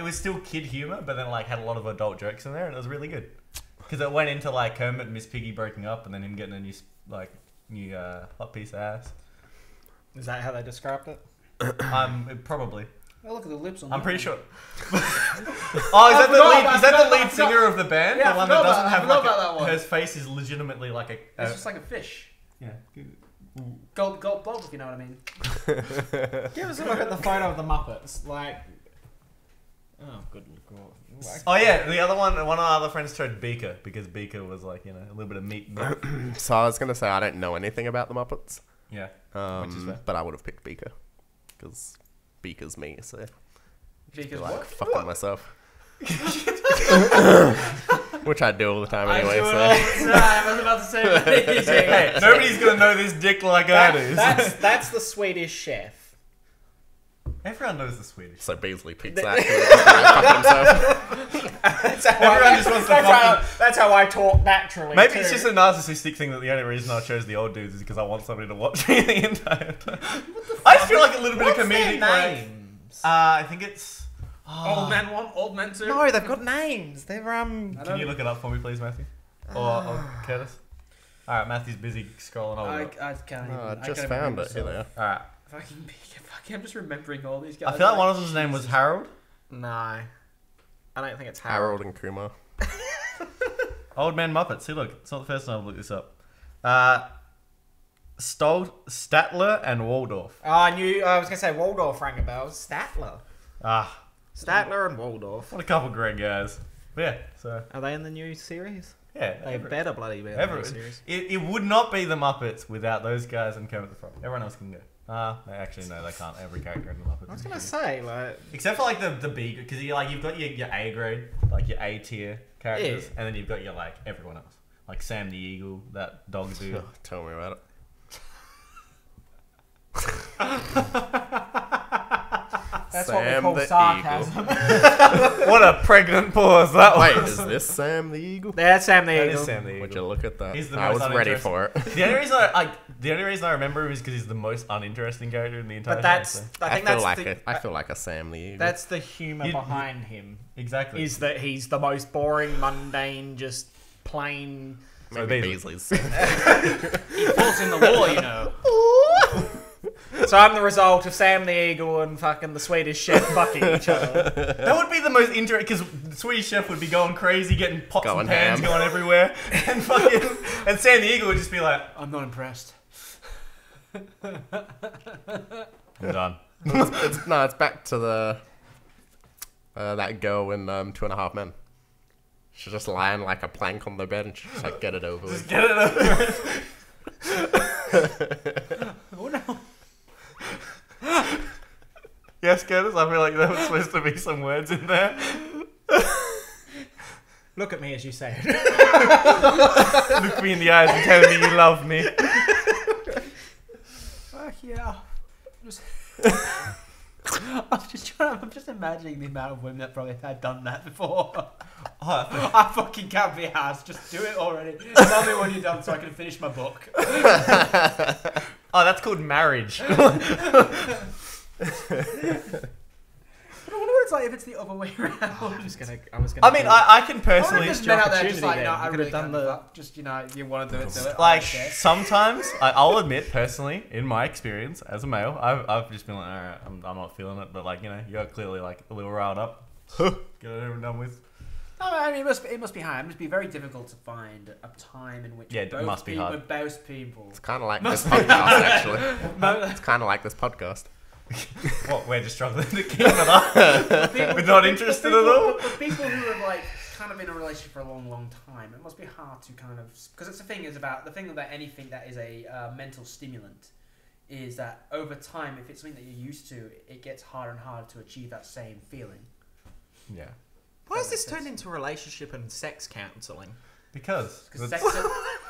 S1: was still kid humor, but then like had a lot of adult jokes in there, and it was really good. Because it went into like Kermit and Miss Piggy breaking up, and then him getting a new hot piece of ass.
S2: Is that how they described it?
S1: Probably.
S3: Oh, look at the lips on
S1: I'm
S3: that
S1: pretty
S3: one.
S1: sure. Is that the lead singer of the band?
S3: Yeah,
S1: The one
S3: I
S1: that
S3: forgot
S1: doesn't
S3: about-
S1: have
S3: I forgot
S1: like
S3: about that one.
S1: her face is legitimately like a.
S3: It's just like a fish.
S1: Yeah.
S3: Gold blob, if you know what I mean.
S2: Give us a look at the photo of the Muppets. Like, oh, good God.
S1: Oh yeah, the other one of our other friends tried Beaker because Beaker was like, a little bit of meat.
S4: So I was gonna say I don't know anything about the Muppets.
S1: Yeah. Which is fair.
S4: But I would have picked Beaker because Beaker's me. So
S3: Because
S4: like
S3: what?
S4: fucking myself. Which I do all the time anyway.
S3: I do it
S4: So
S3: all the time. I was about to say that.
S1: Hey, nobody's gonna know this dick like I do.
S2: That's the Swedish chef.
S1: Everyone knows the Swedish.
S4: so Beazley picks that. Fuck himself.
S1: Everyone just wants to fucking.
S2: That's how I talk naturally.
S1: Maybe
S2: too.
S1: it's just a narcissistic thing that the only reason I chose the old dudes is because I want somebody to watch me the entire time. I just feel like a little bit of
S2: What's their
S1: comedic. Like,
S2: names?
S1: I think it's.
S3: Old man one, old man two.
S2: No, they've got names. They're
S1: Can you look it up for me, please, Matthew? Or Curtis? All right, Matthew's busy scrolling over.
S3: I can't even.
S4: Oh, I
S3: I
S4: just
S3: can't
S4: found
S3: remember
S4: it. Here they
S3: myself.
S4: are.
S1: All right.
S3: Fucking I'm just remembering all these guys.
S1: I feel like one of them's name was Harold.
S2: No, I don't think it's Harold.
S4: Harold and Kumar.
S1: Old Man Muppet. See, look, it's not the first time I've looked this up. Statler and Waldorf.
S2: Oh, I was gonna say Waldorf rang a bell. Statler. Statler and Waldorf.
S1: What a couple great guys. But yeah, so
S2: Are they in the new series?
S1: yeah.
S2: They better bloody be in the new series.
S1: It would not be the Muppets without those guys and Kermit the Frog. Everyone else can go. Actually no, they can't. Every character in the Muppets.
S2: I was gonna say like.
S1: Except for like the B, because you've got your A grade, like your A tier characters,
S2: Yeah.
S1: and then you've got your like everyone else, like Sam the Eagle, that dog dude.
S4: Tell me about it.
S2: That's
S4: Sam
S2: what we call
S4: the
S2: sarcasm.
S1: What a pregnant pause that
S4: Wait,
S1: was.
S4: is this Sam the Eagle?
S2: That's Sam the
S1: That
S2: Eagle.
S1: is Sam the Eagle.
S4: Would you look at that?
S1: He's the
S4: I
S1: most
S4: was ready
S1: uninteresting-
S4: for it.
S1: The only reason I remember him is because he's the most uninteresting character in the entire
S2: But that's,
S1: show. so-
S2: I think
S4: I feel like a Sam the Eagle.
S2: that's the humor
S1: You-
S2: behind him.
S1: Exactly.
S2: Is that he's the most boring, mundane, just plain.
S4: Maybe
S1: Beazley.
S4: Beasley's.
S3: He falls in the war, you know.
S2: So I'm the result of Sam the Eagle and fucking the Swedish chef fucking each other.
S1: That would be the most interesting, because the Swedish chef would be going crazy, getting pots
S4: Going
S1: and pans
S4: ham.
S1: going everywhere, and fucking, and Sam the Eagle would just be like,
S3: I'm not impressed.
S1: I'm done.
S4: it's back to the that girl in 2.5 Men. She's just lying like a plank on the bed and she's just like, get it over with.
S1: Get it over.
S3: Oh no.
S1: Yes, Curtis, I feel like there was supposed to be some words in there.
S2: Look at me as you say it.
S1: Look me in the eyes and tell me you love me.
S3: Yeah. I'm just imagining the amount of women that probably had done that before. I fucking can't be asked. Just do it already. Tell me when you're done so I can finish my book.
S1: Oh, that's called marriage.
S3: I wonder what it's like if it's the other way around.
S2: I was gonna.
S1: I mean, I can
S3: I
S1: personally,
S3: wonder if there's men out there just like,
S2: opportunity
S3: you know,
S2: then.
S3: I
S2: You could've
S3: really
S2: done
S3: can't
S2: the-
S3: fuck. Just, you know, you want to do it.
S1: like,
S3: Okay.
S1: sometimes, I'll admit personally, in my experience as a male, I've just been like, alright, I'm not feeling it, but like, you're clearly like a little riled up. Get it over and done with.
S3: No, I mean, it must be hard. It must be very difficult to find a time in which
S1: Yeah, it must be hard.
S3: with both people.
S4: It's kind of like this podcast, actually.
S3: No,
S4: It's kind of like this podcast.
S1: What, we're just struggling to keep it up? We're not interested at all?
S3: But people who have like kind of been in a relationship for a long, long time, it must be hard to kind of, because it's the thing about anything that is a mental stimulant is that over time, if it's something that you're used to, it gets harder and harder to achieve that same feeling.
S1: Yeah.
S2: Why has this turned into relationship and sex counselling?
S1: Because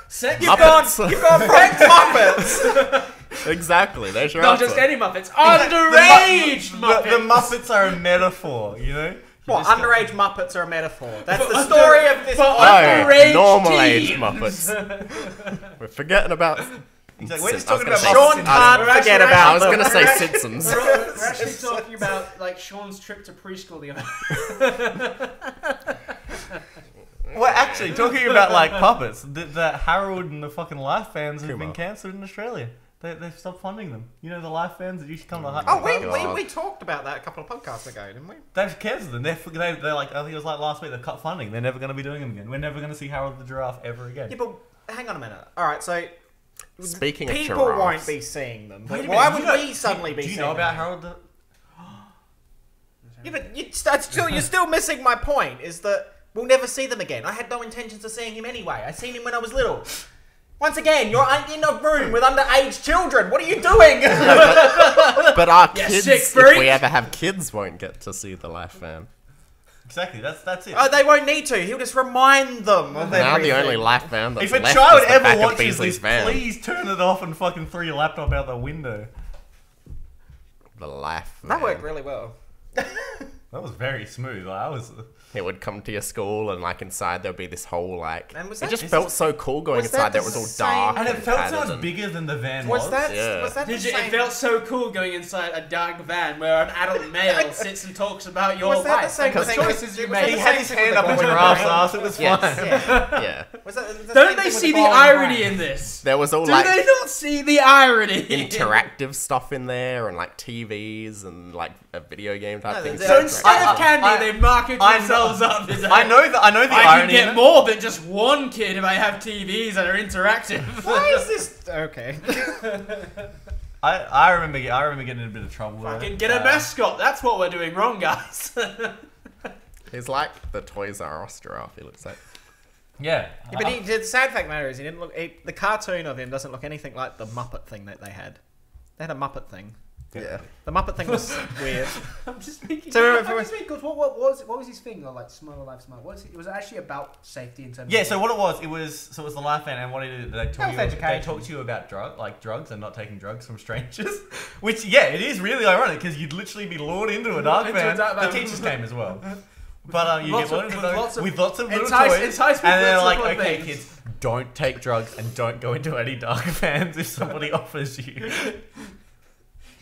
S3: Sex
S2: You've gone from Muppets.
S4: Exactly. There's your
S3: not
S4: answer.
S3: just any Muppets, underage Muppets.
S1: The Muppets are a metaphor, you know?
S2: What, underage Muppets are a metaphor? That's the story of this.
S3: underage
S4: normal age
S3: teens.
S4: Muppets. We're forgetting about.
S1: Exactly. We're just
S4: I was
S1: talking
S4: gonna
S1: about
S4: say-
S2: Sean
S1: Muppets.
S2: can't
S3: We're
S2: forget
S3: actually-
S2: about
S4: I was
S2: them.
S4: gonna say Simpsons.
S3: We're actually talking about like Sean's trip to preschool the other.
S1: We're actually talking about like puppets. The Harold and the fucking Life fans have been cancelled in Australia. They've stopped funding them. You know the Life fans that used to come to
S2: Oh,
S4: God.
S2: we talked about that a couple of podcasts ago, didn't we?
S1: They've cancelled them. They're like, I think it was like last week, they've cut funding. They're never going to be doing them again. We're never going to see Harold the Giraffe ever again.
S2: Yeah, but hang on a minute. All right, so
S4: Speaking of
S2: people
S4: giraffes,
S2: won't be seeing them.
S1: Wait a
S2: Why
S1: minute,
S2: would we suddenly be
S1: Do you
S2: seeing
S1: know about
S2: them?
S1: Harold the...
S2: Yeah, but you're still missing my point, is that we'll never see them again. I had no intentions of seeing him anyway. I seen him when I was little. Once again, you're in a room with underage children. What are you doing?
S4: but our
S3: Yeah,
S4: kids,
S3: sick
S4: if
S3: freak.
S4: we ever have kids, won't get to see the Life fan.
S1: Exactly, that's it.
S2: Oh, they won't need to. He'll just remind them of
S4: Now
S2: everything.
S4: the only Life fan that's
S1: If a
S4: left
S1: child
S4: is the
S1: ever
S4: back of
S1: watches
S4: Beazley's
S1: this,
S4: van.
S1: please turn it off and fucking throw your laptop out the window.
S4: The Life
S2: That
S4: man.
S2: worked really well.
S1: That was very smooth. Like, I was...
S4: It would come to your school and like inside there would be this whole like.
S2: And was
S4: It
S2: that-
S4: just
S2: is
S4: felt
S2: it-
S4: so cool going
S2: was that
S4: inside. There
S2: the
S4: it was all
S2: same-
S4: dark
S1: And it felt so
S4: padded
S1: much
S4: and-
S1: bigger than the van
S2: Was that?
S4: Yeah.
S2: Was that the
S3: Did you,
S2: same?
S3: it felt so cool going inside a dark van where an adult male sits and talks about your
S2: Was that the
S3: life
S2: same
S3: and the
S2: thing?
S3: choices you
S2: Was that
S3: made.
S2: the
S1: He had
S2: same
S1: his
S2: thing
S1: hand
S2: with
S1: up
S2: the
S1: his
S2: golden
S1: giraffe's
S2: brain?
S1: ass. It was
S4: Yes.
S1: fine.
S2: Yeah.
S4: Yeah.
S2: Was that the same
S3: Don't
S2: thing
S3: they
S2: with
S3: see the
S2: golden
S3: irony
S2: brain?
S3: in this?
S4: There was all
S3: Do
S4: like
S3: they not see the irony?
S4: interactive stuff in there and like TVs and like a video game type
S2: No,
S4: thing.
S2: there's-
S3: So
S2: I-
S3: instead of candy,
S1: I-
S3: they market
S1: I know-
S3: themselves up. As
S1: I know the
S3: I can
S1: irony in
S3: get
S1: it.
S3: more than just one kid if I have TVs that are interactive.
S2: Why is this okay?
S1: I remember getting in a bit of trouble. with
S3: Fucking
S1: it.
S3: get a mascot. That's what we're doing wrong, guys.
S4: He's like the Toys R Us giraffe. He looks like.
S1: Yeah.
S2: Yeah, but the sad fact matter is he didn't look. The cartoon of him doesn't look anything like the Muppet thing that they had. They had a Muppet thing.
S4: Yeah.
S2: The Muppet thing was weird.
S3: I'm just thinking.
S2: So,
S3: I'm just thinking, 'cause what was his thing? Like smaller life, smart. It was actually about safety in terms.
S1: Yeah,
S3: of
S1: so what it was the Life Fan, and what it did, they
S2: Health education.
S1: talk to you about drugs and not taking drugs from strangers. Which, yeah, it is really ironic because you'd literally be lured into a dark
S3: Into a
S1: van.
S3: dark
S1: The
S3: van.
S1: teachers came as well. But you
S3: Lots
S1: get
S3: of-
S1: lured into
S3: with
S1: those
S3: lots of-
S1: with lots of little
S3: entice-
S1: toys,
S3: entice people
S1: and they're
S3: with
S1: like,
S3: little
S1: okay,
S3: things."
S1: kids, don't take drugs and don't go into any dark vans if somebody offers you.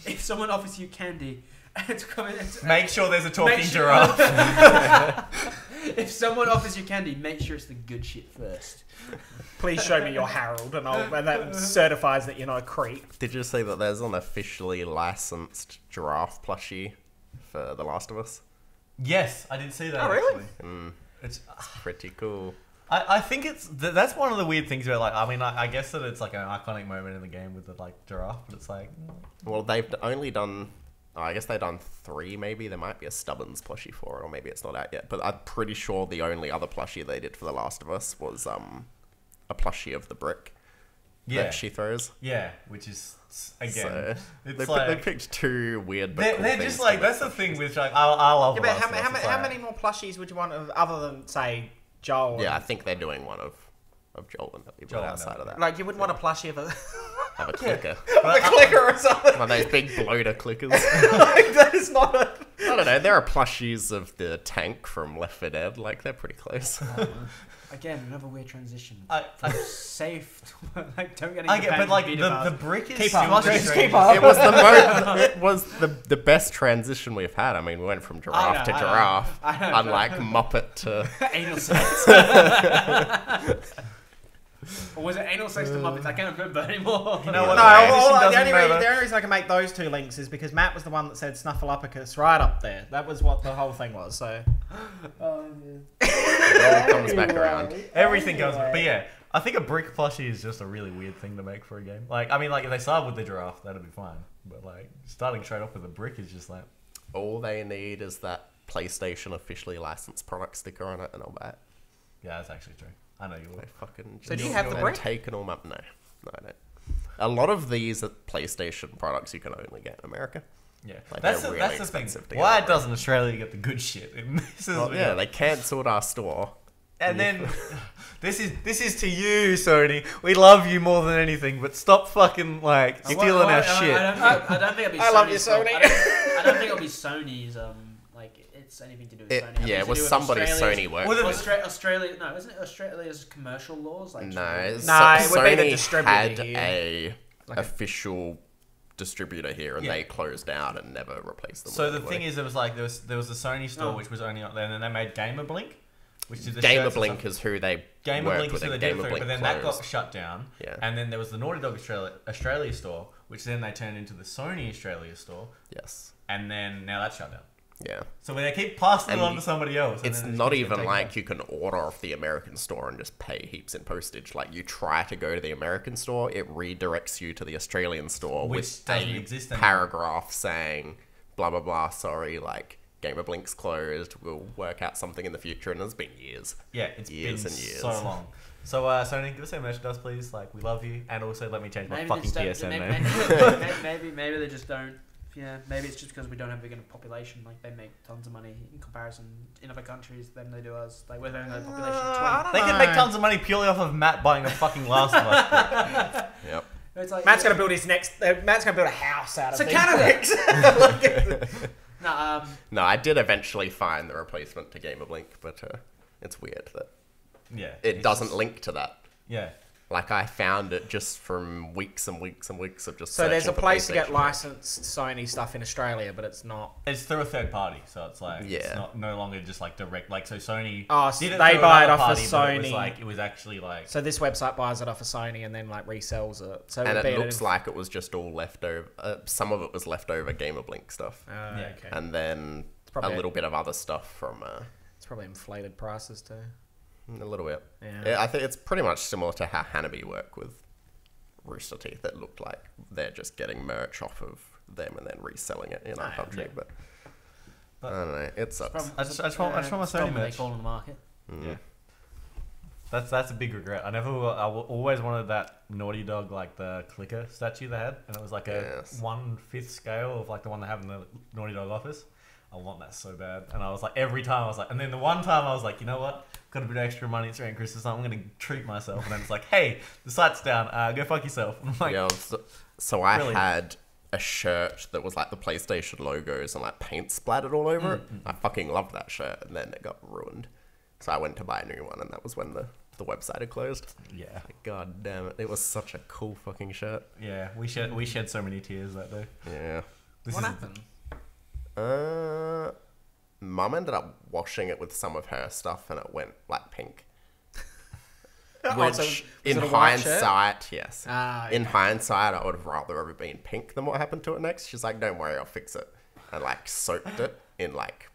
S3: if someone offers you candy to come in,
S1: Make sure there's a talking
S3: Make sure-
S1: giraffe.
S3: if someone offers you candy, make sure it's the good shit first.
S2: Please show me your Harold, and that certifies that you're not a creep.
S4: Did you see that there's an officially licensed giraffe plushie for The Last of Us?
S1: Yes, I did see that.
S2: Oh, really?
S1: Actually. It's.
S4: Pretty cool.
S1: I think it's that's one of the weird things about like I mean I guess that it's like an iconic moment in the game with the like giraffe, but it's like
S4: Well, they've only done. I guess they've done 3. Maybe there might be a Stubbins plushie for it, or maybe it's not out yet. But I'm pretty sure the only other plushie they did for The Last of Us was a plushie of the brick
S1: yeah
S4: that she throws.
S1: yeah, which is again
S4: So
S1: it's
S4: they
S1: like
S4: picked 2 weird. But
S1: they're,
S4: cool
S1: they're
S4: things
S1: just
S4: to
S1: like
S4: make
S1: that's the
S4: plushies.
S1: thing with like I love
S2: Yeah,
S1: The
S2: but
S1: Last of Us. It's
S2: how
S1: like-
S2: many more plushies would you want other than say Joel?
S4: Yeah, I think they're doing one of Joel and Ellie, but
S1: Joel and
S4: outside of that,
S2: Like you wouldn't want a plushie of a,
S4: of a clicker.
S2: of a clicker or something.
S4: One of those big bloater clickers.
S2: Like, that is not a.
S4: I don't know. There are plushies of the tank from Left 4 Dead. Like they're pretty close.
S3: Again, another weird transition.
S1: I
S3: Safe. Like, don't get.
S1: I get, but like the brick is
S2: Keep
S1: still
S2: up.
S1: very
S2: Keep
S1: strange.
S2: up.
S4: It was the best transition we've had. I mean, we went from giraffe to
S3: I know.
S4: giraffe,
S3: I know.
S4: unlike Muppet to.
S3: Anal sex. Or was it anal sex to Muppets? I can't remember anymore.
S1: You know
S2: No,
S1: what?
S2: well,
S1: Transition
S2: the only
S1: doesn't matter.
S2: reason I can make those 2 links is because Matt was the one that said Snuffleupagus right up there. That was what the whole thing was. So
S4: It all comes back around.
S1: Everything goes, but yeah, I think a brick plushie is just a really weird thing to make for a game. Like, I mean, like if they start with the giraffe, that'd be fine. But like starting straight off with a brick is just like,
S4: All they need is that PlayStation officially licensed product sticker on it, and I'll buy it.
S1: yeah, that's actually true. I know you
S4: They
S1: would.
S4: fucking.
S2: So do you
S4: just
S2: have the
S4: then
S2: brick?
S4: Taken all up? No, I don't. A lot of these PlayStation products you can only get in America.
S1: Yeah,
S4: Like,
S1: that's
S4: they're
S1: the,
S4: really
S1: that's the thing.
S4: expensive to
S1: Why
S4: get.
S1: doesn't Australia get the good shit? And this is
S4: Well, yeah, they cancelled our store.
S1: and then this is to you, Sony. We love you more than anything, but stop fucking like stealing our shit.
S3: I don't think it'll be.
S2: I love you,
S3: Sony's fault.
S2: Sony.
S3: I don't think it'll be Sony's. Like it's anything to do with Sony. I think
S4: Yeah,
S3: it's
S4: it
S3: to
S4: was
S3: do with
S4: somebody
S3: Australia's-
S4: Sony worked
S1: Well, the-
S4: with.
S3: Australia, no, isn't it Australia's commercial laws? Like,
S4: No,
S2: it would be the
S4: Sony
S2: distributor
S4: had
S2: here.
S4: a official distributor here, and
S1: Yeah.
S4: they closed down and never replaced them.
S1: So
S4: with
S1: the
S4: anybody.
S1: thing is, there was a Sony store
S3: Oh.
S1: which was only on there, and then they made Gamer Blink, which is the
S4: Gamer
S1: shirts and
S4: Blink
S1: stuff.
S4: is who they
S1: Gamer
S4: worked
S1: Blink
S4: with.
S1: is who they
S4: and
S1: did it
S4: Gamer
S1: through,
S4: Blink
S1: but then that got
S4: closed.
S1: shut down.
S4: Yeah.
S1: And then there was the Naughty Dog Australia store, which then they turned into the Sony Australia store,
S4: Yes.
S1: and then now that's shut down.
S4: Yeah.
S1: So when they keep passing
S4: And
S1: it on to somebody else, and
S4: It's
S1: then
S4: not
S1: just get
S4: even
S1: taken
S4: like
S1: off.
S4: you can order off the American store and just pay heaps in postage. Like you try to go to the American store, it redirects you to the Australian store
S1: Which
S4: with
S1: doesn't
S4: a
S1: exist anymore.
S4: paragraph saying blah blah blah. Sorry, like Gamer Blink's closed. We'll work out something in the future, and it's been years.
S1: Yeah, it's
S4: Years
S1: been
S4: and years.
S1: so long. So Sony, give us our merchandise, please. Like, we love you, and also let me change my
S3: maybe
S1: fucking
S3: they just
S1: PSN
S3: don't,
S1: name.
S3: maybe they just don't. Yeah, maybe it's just because we don't have a big enough population. Like they make tons of money in comparison in other countries than they do us. Like we're only a population of 20.
S1: They can make tons of money purely off of Matt buying a fucking Last of Us.
S4: Yep.
S3: It's like
S2: Matt's gonna build his next. Matt's gonna build a house out of
S3: So
S2: these
S3: Canada.
S2: bricks.
S3: No,
S4: No, I did eventually find the replacement to Gamer Blink, but it's weird that
S1: Yeah,
S4: it
S1: it's
S4: doesn't
S1: just-
S4: link to that.
S1: Yeah,
S4: Like I found it just from weeks and weeks and weeks of just.
S2: So there's a
S4: searching for
S2: place to get
S4: PlayStation.
S2: licensed Sony stuff in Australia, but it's not.
S1: it's through a third party, so it's like it's
S4: Yeah.
S1: not no longer just like direct. Like so, Sony.
S2: Oh, so
S1: did it
S2: they
S1: through
S2: buy it
S1: another
S2: off of
S1: party, but It was
S2: Sony.
S1: like it was actually like
S2: So this website buys it off of Sony and then like resells it. So
S4: And
S2: would be
S4: it
S2: an
S4: looks like it was just all leftover. Some of it was leftover Gamer Blink stuff,
S1: Yeah.
S2: Okay.
S4: and then a
S2: probably-
S4: little bit of other stuff from
S2: It's probably inflated prices too.
S4: a little bit.
S2: Yeah.
S4: I think it's pretty much similar to how Hanabi work with Rooster Teeth. It looked like they're just getting merch off of them and then reselling it in our country.
S1: yeah.
S4: But I don't know. It sucks.
S1: I just want my Sony
S3: they
S1: merch.
S3: call on the market.
S1: Yeah. That's a big regret. Always wanted that Naughty Dog like the clicker statue they had, and it was like a
S4: Yes.
S1: 1/5 scale of like the one they have in the Naughty Dog office. I want that so bad, and I was like every time I was like, and then the one time I was like, you know what? Got a bit of extra money. It's around Christmas. I'm gonna treat myself, and then it's like, hey, the site's down. Go fuck yourself. And I'm like,
S4: Yeah, so I
S1: Really?
S4: had a shirt that was like the PlayStation logos and like paint splattered all over it. I fucking loved that shirt, and then it got ruined. So I went to buy a new one, and that was when the website had closed.
S1: yeah,
S4: God damn it! It was such a cool fucking shirt.
S1: yeah. We shed so many tears that day.
S4: Yeah.
S1: This
S2: What
S1: is
S2: happened?
S4: Mum ended up washing it with some of her stuff, and it went like pink.
S2: Oh,
S4: Which,
S2: so was
S4: in
S2: it a white shirt?
S4: hindsight, yes.
S2: Ah,
S4: In hindsight, I would have rather have been pink than what happened to it next. She's like, "Don't worry, I'll fix it," and like soaked it in like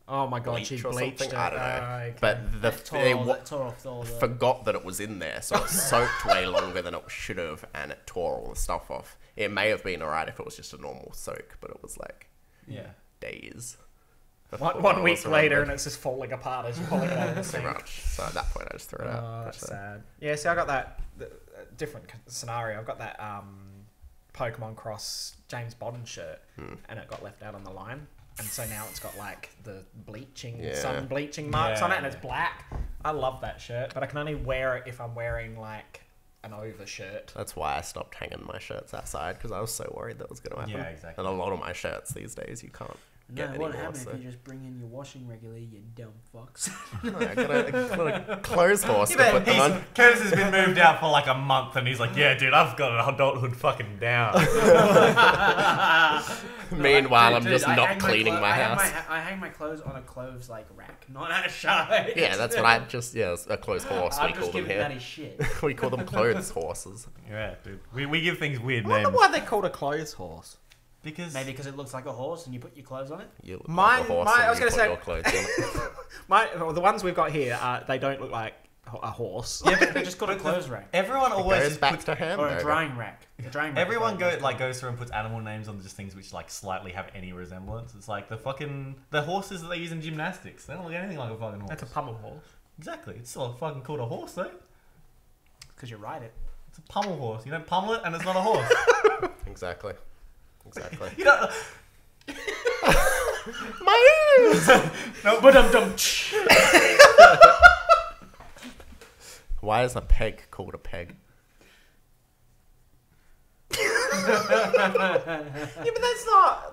S2: Oh my god,
S4: bleach
S2: she
S4: or
S2: bleached
S4: something.
S2: it.
S4: I don't know.
S2: Ah, okay.
S4: But
S3: Tore off all the.
S4: forgot that it was in there, so it soaked way longer than it should have, and it tore all the stuff off. It may have been alright if it was just a normal soak, but it was like
S1: yeah.
S4: days.
S2: One week later, and it's just falling apart as you're pulling it out of the
S4: pretty
S2: sink.
S4: much. So at that point, I just threw it out.
S2: Oh,
S4: But,
S2: that's sad. Yeah, see, I got that different scenario. I've got that Pokemon Cross James Bond shirt, and it got left out on the line, and so now it's got like the bleaching,
S4: Yeah.
S2: sun bleaching marks on it, and
S1: Yeah.
S2: it's black. I love that shirt, but I can only wear it if I'm wearing like an over shirt.
S4: That's why I stopped hanging my shirts outside, because I was so worried that was going to happen.
S1: Yeah, exactly.
S4: And a lot of my shirts these days you can't get
S3: No,
S4: anymore.
S3: what happens
S4: So.
S3: if you just bring in your washing regularly, you dumb fucks?
S4: I got a clothes horse to put them on.
S1: Curtis has been moved out for like a month, and he's like, "Yeah, dude, I've got an adulthood fucking down."
S4: Meanwhile, I'm
S3: Dude,
S4: just
S3: I
S4: not
S3: hang
S4: cleaning my house.
S3: I hang my clothes on a clothes like rack, not at a side.
S4: Yeah, that's what I just, it's a clothes horse, we
S3: I'm
S4: call
S3: just
S4: them
S3: giving
S4: here.
S3: that his shit.
S4: We call them clothes horses.
S1: Yeah, dude. We give things weird
S2: I wonder
S1: names
S2: why they called a clothes horse.
S1: because
S3: Maybe because it looks like a horse and you put your clothes on it.
S4: You look
S2: Mine-
S4: like a horse
S2: mine-
S4: and
S2: I was
S4: you
S2: gonna
S4: put
S2: say-
S4: your clothes on it.
S2: The ones we've got here, they don't look like a horse.
S3: Yeah, but they just got a clothes rack
S1: everyone
S4: It
S1: always
S4: goes
S1: just
S4: back
S1: puts,
S4: to
S3: or a
S4: hamburger.
S3: drying rack. A drying rack.
S1: everyone
S3: is what it
S1: goes through and puts animal names on just things which like slightly have any resemblance. It's like the horses that they use in gymnastics. They don't look anything like a fucking horse.
S2: That's a pummel horse.
S1: Exactly. It's still fucking called a horse though.
S3: because you ride it.
S1: It's a pummel horse. You don't pummel it, and it's not a horse.
S4: Exactly.
S1: You don't.
S4: My ears!
S2: No, but dum.
S4: Why is a peg called a peg?
S2: Yeah, but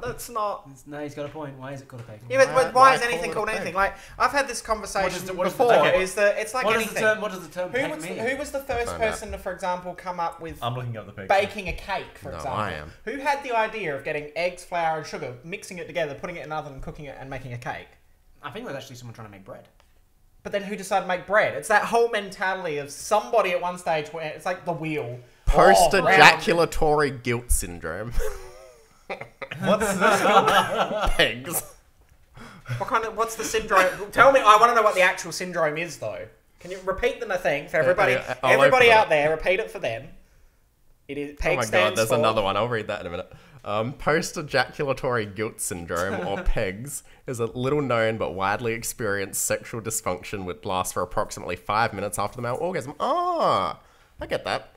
S2: that's not.
S3: No, he's got a point. Why is it called a peg?
S2: Yeah, but
S4: Why
S2: why is
S4: call
S2: anything
S4: it a
S2: called
S4: peg?
S2: anything? Like, I've had this conversation
S3: what is the-
S2: before.
S1: okay.
S2: Is that it's like
S3: What
S2: anything.
S3: does the term peg mean?
S2: Who was the first
S4: find out.
S2: person to, for example, come up with
S1: I'm looking up the picture.
S2: baking a cake, for
S4: No,
S2: example?
S4: I am.
S2: Who had the idea of getting eggs, flour, and sugar, mixing it together, putting it in an oven, cooking it, and making a cake?
S3: I think it was actually someone trying to make bread.
S2: But then who decided to make bread? It's that whole mentality of somebody at one stage where it's like the wheel.
S4: Post-ejaculatory guilt syndrome.
S1: What's this called?
S4: Pegs.
S2: What's the syndrome? Tell me, I want to know what the actual syndrome is, though. Can you repeat the thing for everybody?
S4: I'll
S2: Everybody
S4: open it
S2: out
S4: up.
S2: there, repeat it for them. It is.
S4: Oh
S2: PEG
S4: my god,
S2: stands
S4: there's
S2: for.
S4: another one. I'll read that in a minute. Post-ejaculatory guilt syndrome, or PEGS, is a little-known but widely experienced sexual dysfunction which lasts for approximately 5 minutes after the male orgasm. Ah, I get that.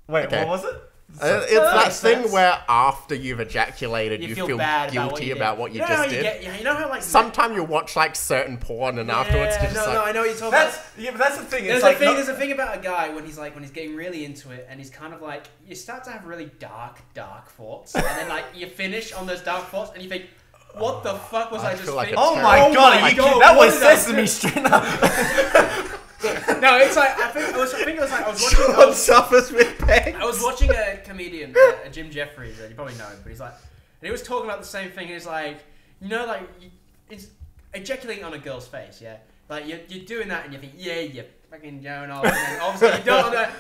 S1: Wait,
S4: Okay.
S1: what was it?
S4: It's
S3: that
S4: that
S3: makes
S4: thing
S3: sense.
S4: where after you've ejaculated, you feel
S3: bad
S4: guilty about what you
S3: know how
S4: just did.
S3: You know how like
S4: Sometimes you watch like certain porn and afterwards you're just
S3: no,
S4: like,
S3: I know what you're talking about.
S1: But that's the thing.
S3: There's
S1: It's
S3: a
S1: like
S3: thing.
S1: not-
S3: There's a thing about a guy when he's getting really into it, and he's kind of like you start to have really dark thoughts, and then like you finish on those dark thoughts, and you think, "What the fuck was
S4: I
S3: I just
S4: feel like
S3: thinking?"
S4: a
S1: Oh my god, are you kidding? That
S3: what
S1: was
S3: did I
S1: Sesame
S3: do?
S1: Street.
S3: No, it's like I think it was like I was watching.
S2: What suffers with PEG?
S3: I was watching a comedian, Jim Jeffries, you probably know him, but he's like, and he was talking about the same thing. He's like, you know, like it's ejaculating on a girl's face, yeah. Like you're doing that, and you think, yeah, you're fucking going off, and then obviously you don't.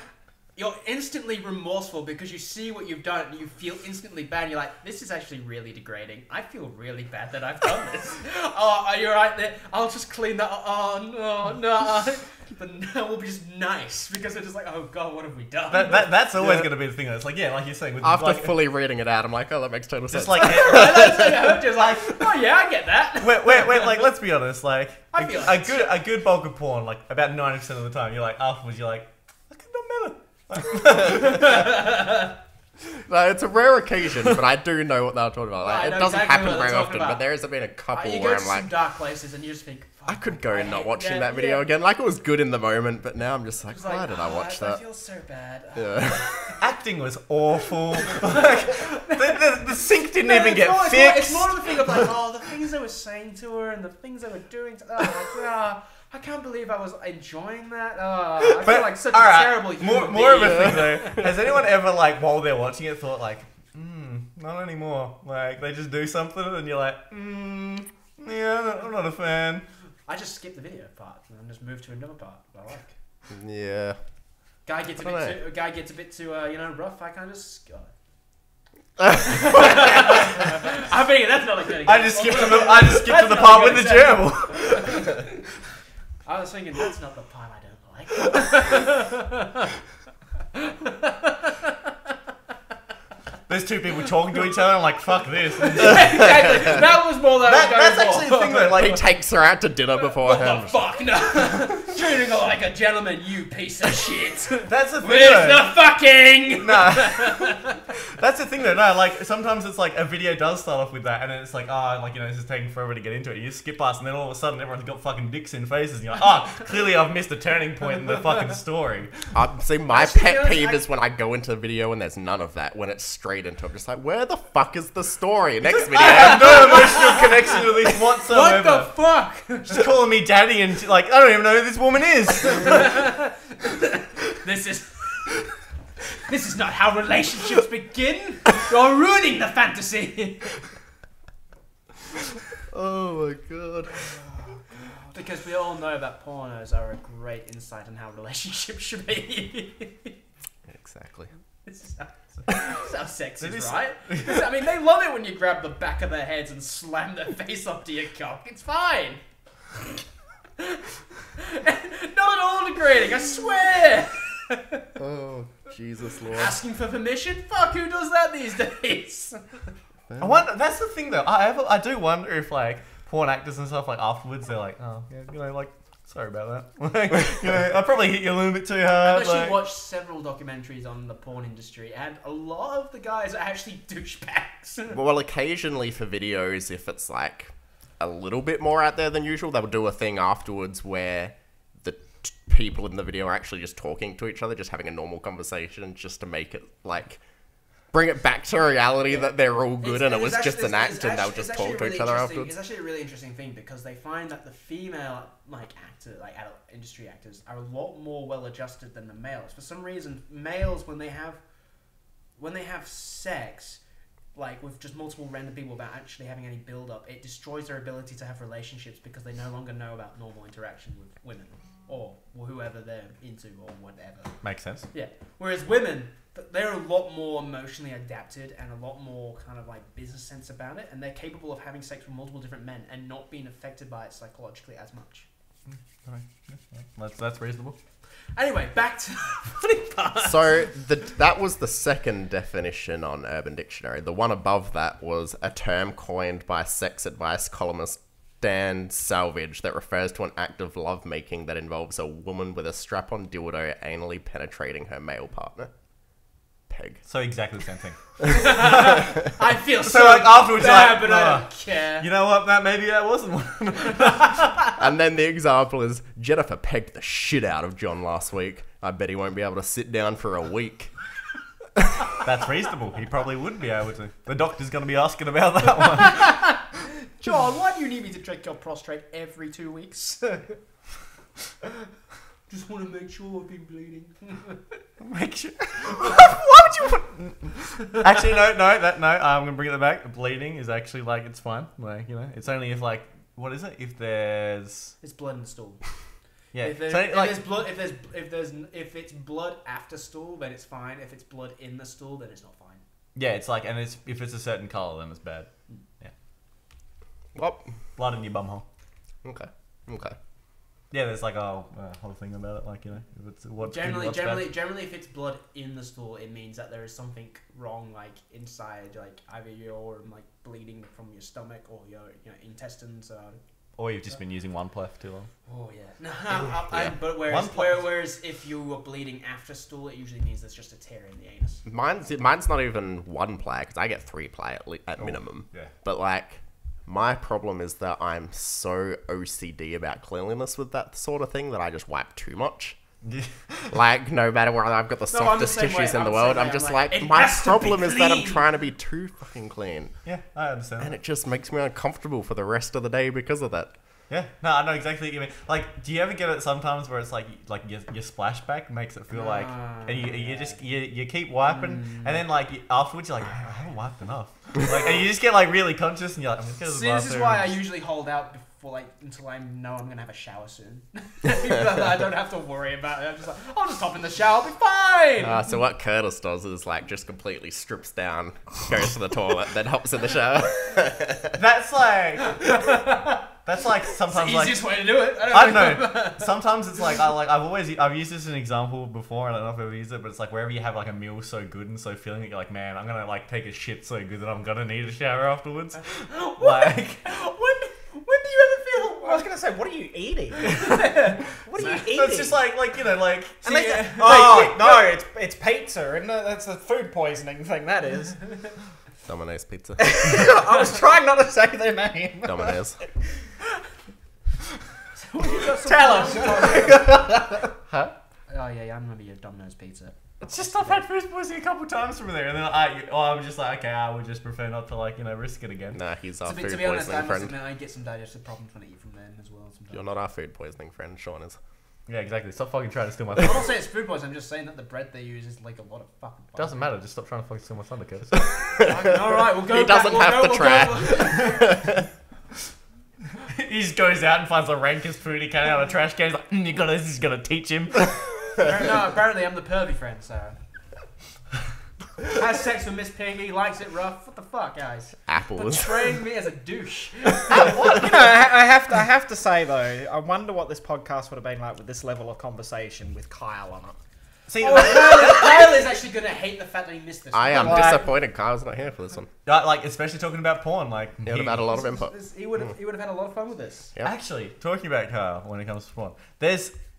S3: You're instantly remorseful because you see what you've done and you feel instantly bad. And you're like, this is actually really degrading. I feel really bad that I've done this. Oh, are you right there? I'll just clean that. Oh, no. But now we'll be just nice because they're just like, oh god, what have we done?
S1: That's always going to be the thing. It's like, yeah, like you're saying. With
S4: after
S1: like,
S4: fully reading it out, I'm like, oh, that makes total sense.
S1: just like,
S3: just like, oh yeah, I get that.
S1: wait, like, let's be honest. Like,
S3: I feel
S1: a good bulk of porn, like about 90% of the time, you're like, afterwards, you're like, I could have done better.
S4: No, it's a rare occasion, but I do know what they're talking about. Like,
S3: I
S4: it
S3: know
S4: doesn't
S3: exactly
S4: happen
S3: what they're
S4: very
S3: talking
S4: often,
S3: about.
S4: but there has been a couple
S3: You
S4: where
S3: go to
S4: I'm like,
S3: some dark places and you just think,
S4: I could go
S3: hate
S4: not watching that
S3: yeah.
S4: video again. Like, it was good in the moment, but now I'm just like,
S3: it's
S4: why
S3: like,
S4: did I watch
S3: I
S4: that?
S3: feel so bad.
S4: Yeah.
S1: Acting was awful. Like, the sync didn't even get
S3: it's
S1: fixed.
S3: more of the thing of like, oh, the things they were saying to her and the things they were doing to I can't believe I was enjoying that. I feel like such a
S1: alright,
S3: terrible human
S1: more of a
S3: being.
S1: thing though. Has anyone ever like while they're watching it thought like, not anymore? Like they just do something and you're like, yeah, I'm not a fan.
S3: I just skip the video part and then just move to another part that I like.
S4: Yeah.
S3: Guy gets a bit too rough. I kind of just. I think that's not a good.
S1: I just skipped to the part with the gerbil.
S3: I was thinking that's not the part I don't like.
S1: There's two people talking to each other. I'm like, fuck this.
S3: Exactly. That was more than
S1: That's
S3: I was going
S1: actually
S3: for.
S1: the thing though.
S4: He
S1: Like,
S4: takes her out to dinner
S3: What
S4: beforehand.
S3: the fuck? No. Treating her like a gentleman, you piece of shit.
S1: that's the thing
S3: Where's
S1: though.
S3: the fucking?
S1: Nah. That's the thing though. No, like sometimes it's like a video does start off with that, and then it's like, this is taking forever to get into it. You just skip past, and then all of a sudden everyone's got fucking dicks in faces, and you're like, clearly I've missed a turning point in the fucking story.
S4: See, my
S3: Actually,
S4: pet
S3: you know,
S4: peeve is when I go into the video and there's none of that. When it's straight into it, I'm just like, where the fuck is the story? Next video.
S1: I have no emotional connection to this whatsoever.
S3: What the fuck?
S1: Just calling me daddy and like, I don't even know who this woman is.
S3: This is not how relationships begin. You're ruining the fantasy.
S4: Oh my god.
S3: Because we all know that pornos are a great insight on how relationships should be.
S4: Exactly.
S3: This is how sex
S1: It
S3: is,
S1: is-
S3: right? I mean, they love it when you grab the back of their heads and slam their face up to your cock. It's fine. Not at all degrading, I swear.
S4: Oh, Jesus Lord.
S3: Asking for permission? Fuck, who does that these days?
S1: I wonder, that's the thing though. I do wonder if like porn actors and stuff like afterwards they're like, oh yeah, like Sorry about that. Like, you know, I probably hit you a little bit too hard.
S3: I've actually
S1: like-
S3: watched several documentaries on the porn industry, and a lot of the guys are actually douchebags.
S4: Well, occasionally for videos, if it's like a little bit more out there than usual, they'll do a thing afterwards where the people in the video are actually just talking to each other, just having a normal conversation, just to make it like bring it back to reality that they're all good and it was just an act and they'll just talk to each other afterwards.
S3: It's actually a really interesting thing because they find that the female adult industry actors are a lot more well adjusted than the males. For some reason, males when they have sex, like with just multiple random people without actually having any build up, it destroys their ability to have relationships because they no longer know about normal interaction with women or whoever they're into or whatever.
S1: Makes sense.
S3: Yeah. Whereas women, they're a lot more emotionally adapted and a lot more kind of like business sense about it, and they're capable of having sex with multiple different men and not being affected by it psychologically as much.
S1: That's reasonable.
S3: Anyway, back to the funny part.
S4: So that was the second definition on Urban Dictionary. The one above that was a term coined by sex advice columnist Dan Salvage that refers to an act of lovemaking that involves a woman with a strap-on dildo anally penetrating her male partner. Peg.
S1: So exactly the same thing.
S3: I feel so
S1: like afterwards,
S3: bad,
S1: like,
S3: but I don't care.
S1: You know what, Matt? Maybe that wasn't one.
S4: And then the example is Jennifer pegged the shit out of John last week. I bet he won't be able to sit down for a week.
S1: That's reasonable. He probably wouldn't be able to. The doctor's going to be asking about that one.
S3: John, why do you need me to check your prostate every 2 weeks? Just want to make sure I've been bleeding.
S1: Make sure. Why would you put? Actually, no. I'm gonna bring it back. Bleeding is actually like it's fine. Like, you know, it's only if like what is it? If there's
S3: It's blood in the stool.
S1: yeah.
S3: If,
S1: So, like,
S3: there's blood, if it's blood after stool, then it's fine. If it's blood in the stool, then it's not fine.
S1: yeah, it's like, and it's if it's a certain color, then it's bad. Yeah,
S4: Well,
S1: blood in your bumhole.
S4: okay.
S1: Yeah, there's like a whole thing about it. Like, you know, if it's what's good,
S3: Generally,
S1: what's bad.
S3: generally, if it's blood in the stool, it means that there is something wrong, like inside, like either you're like bleeding from your stomach or your intestines.
S1: Or you've just been using one play for too long.
S3: Oh yeah.
S4: Yeah.
S3: But whereas if you were bleeding after stool, it usually means there's just a tear in the anus.
S4: Mine's not even one play because I get 3 play at minimum.
S1: Yeah.
S4: But like, my problem is that I'm so OCD about cleanliness with that sort of thing that I just wipe too much. Like, no matter where I've got the
S3: No, I'm the
S4: softest
S3: same
S4: tissues
S3: way.
S4: in the
S3: I'm the
S4: world,
S3: same
S4: I'm
S3: way.
S4: just
S3: I'm
S4: like,
S3: like, it
S4: my
S3: has to be
S4: problem is that I'm
S3: clean.
S4: trying to be too fucking clean.
S1: Yeah, I understand.
S4: And it just makes me uncomfortable for the rest of the day because of that.
S1: Yeah, no, I know exactly what you mean. Like, do you ever get it sometimes where it's like your splashback makes it feel like, and you keep wiping, and then like afterwards you're like, I haven't wiped enough. Like, and you just get like really conscious, and you're like, I'm just gonna
S3: See, this is why I usually hold out before until I know I'm gonna have a shower soon. I don't have to worry about it. I'm just like, I'll just hop in the shower, I'll be fine.
S4: So what Curtis does is like just completely strips down, goes to the toilet, then hops in the shower.
S1: That's like sometimes
S3: It's the easiest
S1: like
S3: way to do it.
S1: I don't know. Sometimes it's like I've used this as an example before. I don't know if I've ever used it, but it's like wherever you have like a meal so good and so filling that you're like, man, I'm gonna like take a shit so good that I'm gonna need a shower afterwards. Like,
S2: When do you ever feel? I was gonna say, what are you eating? What are you eating?
S1: it's just like, you know, like.
S2: And they- no, it's pizza, and that's the food poisoning thing. That is.
S4: Domino's Pizza.
S2: I was trying not to say their name.
S4: Domino's.
S2: Tell us.
S4: Huh?
S3: Oh yeah, I remember your Domino's pizza.
S1: It's just I've had food poisoning a couple times from there, and then I'm just like, okay, I would just prefer not to like, you know, risk it again.
S4: Nah, he's our
S3: To
S4: food
S3: be honest, I
S4: poisoning
S3: must
S4: friend.
S3: admit I get some digestive problems when I eat from them as well. Sometimes.
S4: You're not our food poisoning friend, Sean is.
S1: Yeah, exactly. Stop fucking trying to steal my
S3: I'm
S1: thunder.
S3: not saying it's food poisoning. I'm just saying that the bread they use is like a lot of fucking.
S1: Doesn't matter. Just stop trying to fucking steal my thunder, Curtis.
S3: All right, we'll go.
S4: He doesn't have to try.
S1: He just goes out and finds the rankest food he can out of a trash can. He's like, this is gonna teach him.
S3: No, apparently I'm the pervy friend, so. Has sex with Miss Piggy, likes it rough. What the fuck, guys?
S4: Apples.
S3: Portraying me as a douche.
S2: I have to say though, I wonder what this podcast would have been like with this level of conversation with Kyle on it.
S1: See,
S3: Kyle is actually gonna hate the fact that he missed this.
S4: I am
S2: Like-
S4: disappointed Kyle's not here for this one.
S1: like especially talking about porn, like
S4: He would have had a lot of input.
S3: He would have had a lot of fun with this.
S4: Yep.
S1: Actually, talking about Kyle when it comes to porn,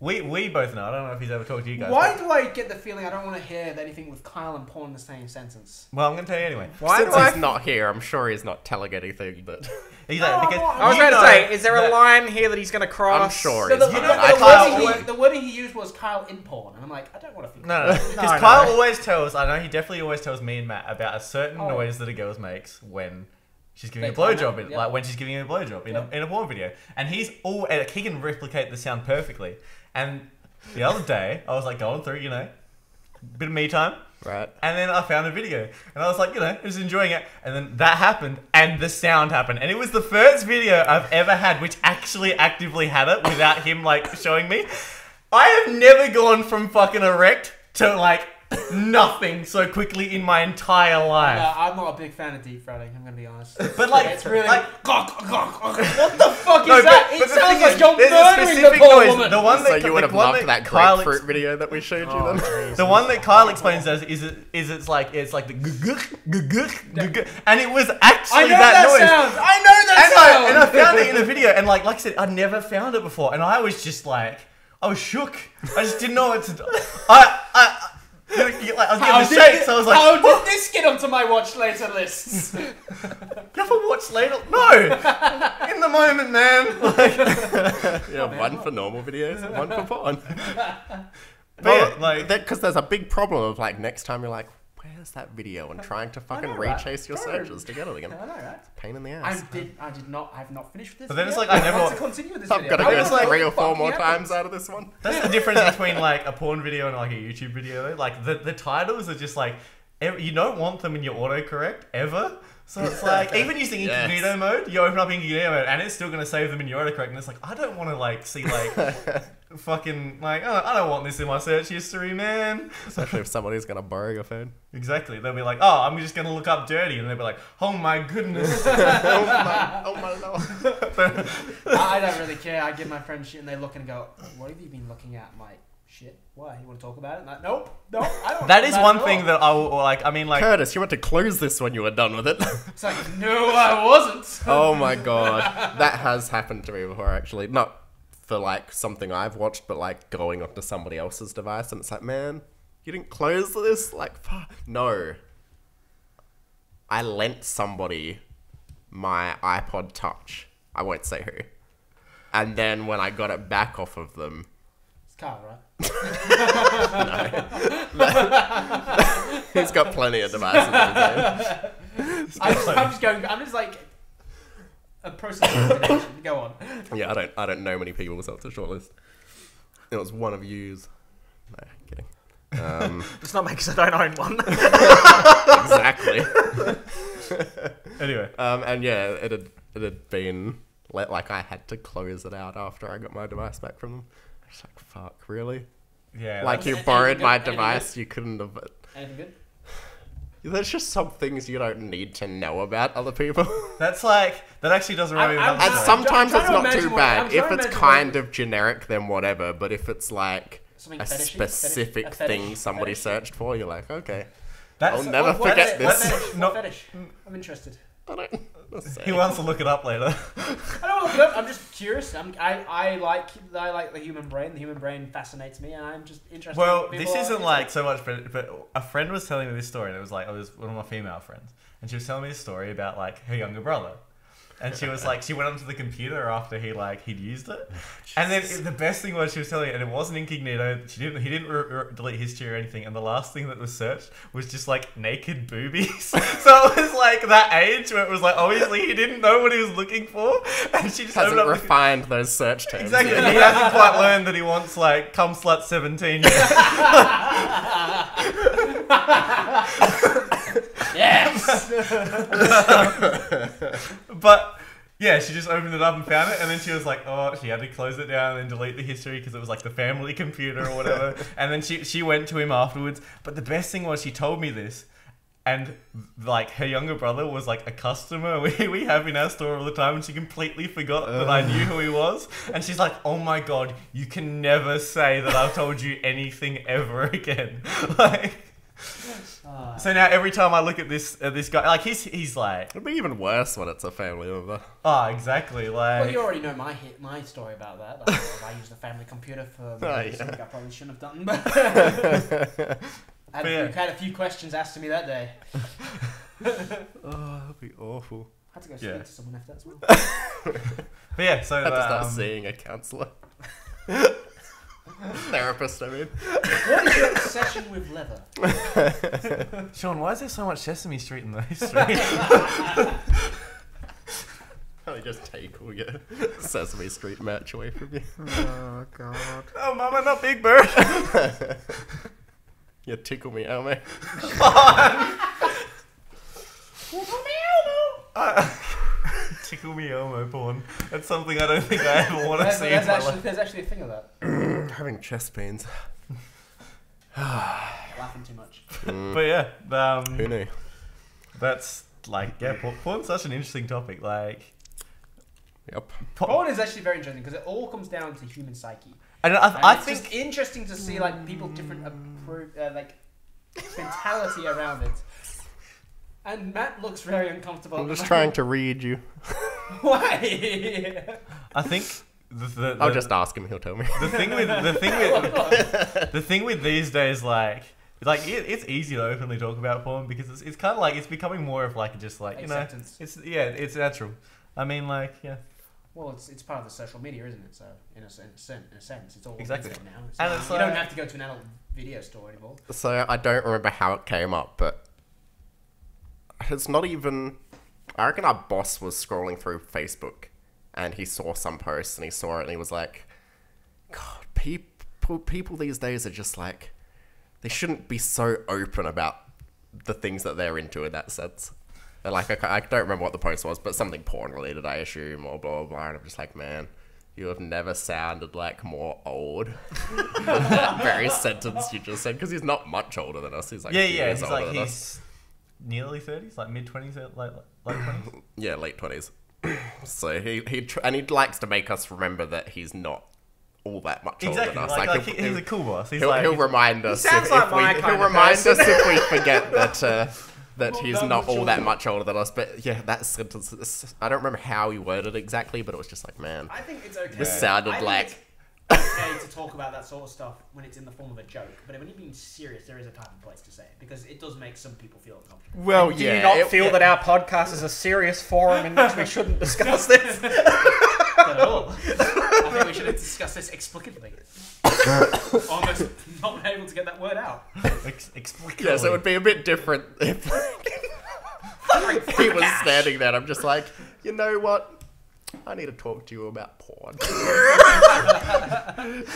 S1: we both know. I don't know if he's ever talked to you guys.
S3: Why
S1: but-
S3: do I get the feeling I don't want to hear anything with Kyle and porn in the same sentence?
S1: Well, I'm gonna tell you anyway.
S4: Since he's not here, I'm sure he's not telling anything, but
S1: Exactly. Because
S2: I was
S1: you
S2: going to
S1: know
S2: say, is there a
S1: that-
S2: line here that he's going to cross?
S4: I'm sure
S3: So
S4: he's
S3: the,
S4: not.
S3: the wording he used was Kyle in porn, and I'm like, I don't want to think.
S1: No, because
S2: No,
S1: Kyle
S2: no.
S1: always tells. I know he definitely always tells me and Matt about a certain
S3: Oh.
S1: noise that a girl makes when she's giving
S3: They
S1: a
S3: plan
S1: blowjob,
S3: it, yeah.
S1: like when she's giving a blowjob in a porn video, and he can replicate the sound perfectly. And the other day, I was like going through, bit of me time.
S4: right.
S1: And then I found a video, and I was like, just enjoying it. And then that happened, and the sound happened, and it was the first video I've ever had which actually actively had it without him like showing me. I have never gone from fucking erect to like nothing so quickly in my entire life.
S3: I'm not a big fan of deep throating. I'm gonna be honest.
S1: But like,
S3: It's really
S1: like,
S3: what the fuck
S1: no,
S3: is that?
S1: but
S3: It
S1: the
S3: sounds
S1: thing
S3: like
S1: is,
S3: you're
S1: there's a
S3: murdering the
S1: specific
S3: poor
S1: noise.
S3: woman.
S1: The one
S4: So
S1: that
S4: you would have
S1: the one
S4: loved that
S1: Kyle
S4: grapefruit video that we showed you
S3: Oh,
S4: then?
S3: jeez.
S1: The one that Kyle explains as is it's like the and it was actually
S3: I know
S1: that
S3: that
S1: noise.
S3: sound. I know that sound.
S1: And I found it in a video, and like I said, I'd never found it before, and I was just like, I was shook. I just didn't know what to do. I was getting the shakes. I was like,
S3: how did this get onto my watch later lists?
S1: you ever watch later? No, in the moment, man. Like,
S4: Yeah, one for normal videos and one for porn.
S1: but yeah, like,
S4: Because there's a big problem of like next time you're like, where's that video? And trying to fucking
S3: know, right?
S4: rechase your
S3: Totally.
S4: searches to get it again.
S3: I know, right?
S4: Pain in the
S3: I
S4: ass.
S3: have not finished with this.
S1: But then it's
S3: video.
S1: like I never-
S3: want to continue with this
S4: I've
S3: video.
S4: got to
S3: I
S4: go
S3: was like,
S4: 3 or
S3: what the
S4: 4
S3: fuck
S4: more
S3: happened?
S4: times out of this one.
S1: that's the difference between like a porn video and like a YouTube video. Though. Like the titles are just like you don't want them in your autocorrect ever. So it's like even using incognito mode, you open up incognito mode, and it's still gonna save them in your autocorrect. And it's like I don't want to like see like fucking like I don't want this in my search history, man.
S4: Especially if somebody's going to borrow your phone.
S1: Exactly. They'll be like, oh, I'm just gonna look up dirty, and they'll be like, oh my goodness.
S4: Oh my lord.
S3: I don't really care. I give my friends shit, and they look and go, "What have you been looking at?" I'm like, "Shit, why? You want to talk about it?" And like, nope, I don't.
S1: That
S3: talk
S1: is
S3: about
S1: one
S3: it at
S1: thing
S3: all.
S1: that I will like. I mean, like,
S4: Curtis, you went to close this when you were done with it.
S3: It's like, no, I wasn't.
S4: Oh my god. That has happened to me before, actually. Not for like something I've watched, but like going onto somebody else's device, and it's like, man, you didn't close this? Like, fuck. No. I lent somebody my iPod Touch. I won't say who. And then when I got it back off of them,
S3: It's Carl, right?
S4: he's got plenty of devices in his name.
S3: I'm just like a process of elimination. Go on.
S4: Yeah, I don't know many people, so it's a short list. It was one of yous. No, kidding.
S2: It's not because I don't own one.
S4: Exactly.
S1: anyway.
S4: And yeah, it had been like I had to close it out after I got my device back from them. I was like, fuck, really?
S1: Yeah.
S4: Like you
S3: Anything
S4: borrowed
S3: good?
S4: my
S3: Anything
S4: device, you couldn't have.
S3: Anything good?
S4: There's just some things you don't need to know about other people.
S1: That's like that actually doesn't really.
S3: I'm
S4: And
S3: trying-
S4: sometimes
S3: I'm
S4: it's
S3: trying to
S4: not too
S3: imagine what-
S4: bad.
S3: I'm
S4: If
S3: trying to
S4: it's
S3: imagine
S4: kind of generic, then whatever. But if it's like
S3: Something
S4: a
S3: fetishy?
S4: specific
S3: A fetish?
S4: thing somebody
S3: Fetish?
S4: searched for, you're like, okay.
S1: That's,
S4: I'll never
S3: What
S4: forget
S3: fetish?
S4: this.
S3: What fetish?
S1: No.
S3: What fetish? I'm interested.
S4: I don't say.
S1: he wants to look it up later.
S3: I don't want to look it up. I'm just curious. I like the human brain. The human brain fascinates me, and I'm just interested. in
S1: Well,
S3: what people
S1: this
S3: are
S1: isn't
S3: into.
S1: like so much, but a friend was telling me this story, and it was like, it was one of my female friends, and she was telling me this story about like her younger brother. And she was like, she went onto the computer after he'd used it, and then the best thing was she was telling me, and it wasn't incognito. He didn't delete history or anything, and the last thing that was searched was just like naked boobies. So it was like that age where it was like obviously he didn't know what he was looking for, and she just
S4: Hasn't
S1: opened up the-
S4: refined those search terms.
S1: Exactly,
S4: yet.
S1: he hasn't quite learned that he wants like cum slut 17 yet.
S3: Yes.
S1: But yeah, she just opened it up and found it, and then she was like, oh, she had to close it down and delete the history because it was like the family computer or whatever. And then she went to him afterwards. But the best thing was she told me this, and like her younger brother was like a customer we have in our store all the time, and she completely forgot that I knew who he was, and she's like, oh my god, you can never say that I've told you anything ever again. Like, so now every time I look at this guy, like he's like,
S4: It'd be even worse when it's a family member.
S1: exactly, like,
S3: Well, you already know my story about that. I used the family computer for something I probably shouldn't have done. But I had a few questions asked to me that day.
S4: Oh, that'd be awful.
S3: I had to go speak to someone after that as well.
S1: but yeah, so
S4: I had to start seeing a counsellor. Therapist, I mean.
S3: What is your obsession with leather?
S1: Sean, why is there so much Sesame Street in those streets?
S4: I just take all your Sesame Street merch away from you.
S2: Oh god.
S1: Oh, Mama, not Big Bird.
S4: You tickle me, Elmo.
S1: Tickle me Elmo porn. That's something I don't think I ever want to see in my life.
S3: There's actually a thing of that.
S4: Having chest pains.
S3: Laughing too much.
S1: But yeah,
S4: Who knew?
S1: that's like, yeah, porn's such an interesting topic. Like,
S4: Yep.
S3: Porn is actually very interesting because it all comes down to human psyche.
S1: and
S3: And
S1: I
S3: it's
S1: think
S3: just interesting to see like people different like mentality around it. And Matt looks very uncomfortable.
S4: I'm just trying to read you.
S3: Why?
S1: I think the
S4: I'll just ask him, he'll tell me.
S1: the thing with these days, like it's easy to openly talk about porn because it's kind of like it's becoming more of like just like, you know,
S3: Acceptance.
S1: it's natural. I mean, like, yeah,
S3: Well, it's part of the social media, isn't it? So in a sense, it's all
S1: Exactly.
S3: internet now.
S1: And
S3: Not-
S1: it's
S3: you
S1: like-
S3: don't have to go to an adult video store anymore.
S4: So I don't remember how it came up, but it's not even... I reckon our boss was scrolling through Facebook and he saw some post and he saw it and he was like, God, people these days are just like... They shouldn't be so open about the things that they're into in that sense. And like, I don't remember what the post was, but something porn related, I assume, or blah, blah, blah. And I'm just like, man, you have never sounded like more old than that very sentence you just said. Because he's not much older than us. He's like,
S1: yeah,
S4: years
S1: he's
S4: older
S1: like
S4: than us.
S1: nearly 30s, like mid 20s, like late 20s.
S4: Yeah, late 20s. So and he likes to make us remember that he's not all that much
S1: Exactly,
S4: older than us.
S1: like he's a cool boss. He's
S4: He'll remind us
S2: sounds like my
S4: he'll
S2: kind of
S4: remind us
S2: person.
S4: if we forget that he's
S3: that
S4: not
S3: much
S4: all that
S3: older.
S4: much older than us. But yeah, that sentence, I don't remember how he worded it exactly, but it was just like, man,
S3: I think it's okay.
S4: this sounded
S3: I think
S4: like...
S3: it's okay to talk about that sort of stuff when it's in the form of a joke, but when you're being serious, there is a time and place to say it because it does make some people feel uncomfortable.
S4: Well,
S2: Do
S4: yeah.
S2: you not
S4: it-
S2: feel
S4: yeah.
S2: that our podcast is a serious forum in which we shouldn't discuss this?
S3: Not at all. I think we should discuss this explicitly. Almost not able to get that word out.
S1: explicitly.
S4: Yeah, so it would be a bit different if he was standing there and I'm just like, you know what? I need to talk to you about porn.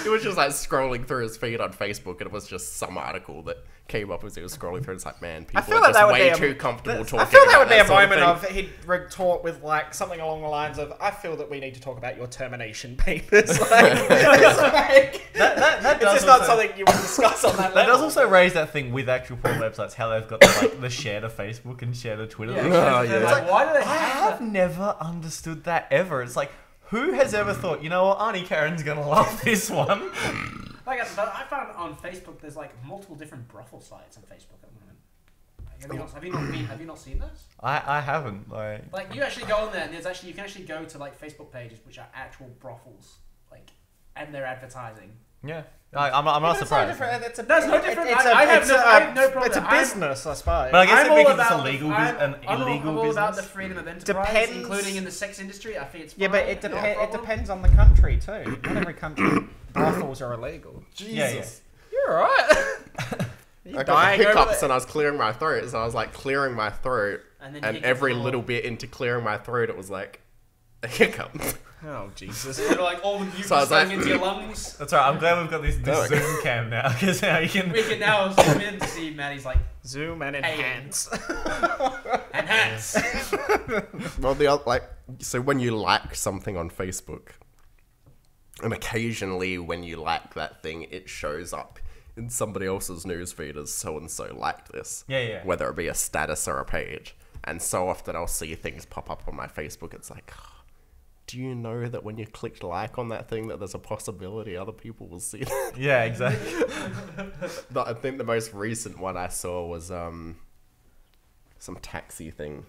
S4: He was just like scrolling through his feed on Facebook and it was just some article that came up as he was scrolling through. It's like, man, people
S2: feel
S4: are
S2: like
S4: just
S2: that would
S4: way
S2: be a-
S4: too comfortable talking
S2: I feel that
S4: about
S2: would be a
S4: sort
S2: moment
S4: thing.
S2: of he'd retort with like something along the lines of, "I feel that we need to talk about your termination papers." Like, it's like,
S1: that
S2: it's
S1: does
S2: just not
S1: also-
S2: something you would discuss on that
S1: That
S2: level.
S1: does also raise that thing with actual porn websites, how they've got the share to Facebook and share to Twitter.
S3: Yeah,
S4: Oh,
S3: they're
S4: yeah.
S3: like, why do they
S1: I
S3: have
S1: have never understood that ever. It's like, who has ever thought, you know what, Auntie Karen's gonna love this one?
S3: Like, but I found on Facebook there's like multiple different brothel sites on Facebook at the moment. Like, have you not seen those?
S1: I haven't, like...
S3: Like you actually go on there and you can actually go to like Facebook pages which are actual brothels, like, and they're advertising.
S1: Yeah. I'm not surprised.
S2: That's
S3: That's no different. I have no problem.
S2: It's a
S3: I'm-
S2: business, I suppose.
S1: But I guess
S3: I'm
S1: it
S3: all
S1: because
S3: about
S1: it's illegal,
S3: I'm
S1: illegal
S3: all about the
S1: business.
S3: freedom of enterprise,
S2: Depends.
S3: including in the sex industry. I think it's
S2: Yeah,
S3: fine.
S2: but it
S3: not a problem.
S2: depends on the country too. Not every country brothels are illegal.
S1: Yeah.
S2: You're right.
S4: I got hiccups and I was clearing my throat, so I was like clearing my throat,
S3: And then
S4: and
S3: hiccups
S4: every
S3: all-
S4: little bit into clearing my throat, it was like a hiccup.
S2: Oh Jesus.
S3: They're like all the mucus
S4: So I was
S3: going
S4: like-
S3: into your lungs.
S1: That's right, I'm glad we've got this
S4: No.
S1: Zoom cam now, because now you can...
S3: We can now zoom in to see Maddie's like
S2: Zoom and
S3: enhance.
S2: enhance.
S3: enhance.
S4: Well, the other, like, so when you like something on Facebook, and occasionally when you like that thing, it shows up in somebody else's newsfeed as so and so liked this.
S1: Yeah.
S4: Whether it be a status or a page. And so often I'll see things pop up on my Facebook. It's like, do you know that when you clicked like on that thing that there's a possibility other people will see that?
S1: Yeah, exactly.
S4: I think the most recent one I saw was some taxi thing.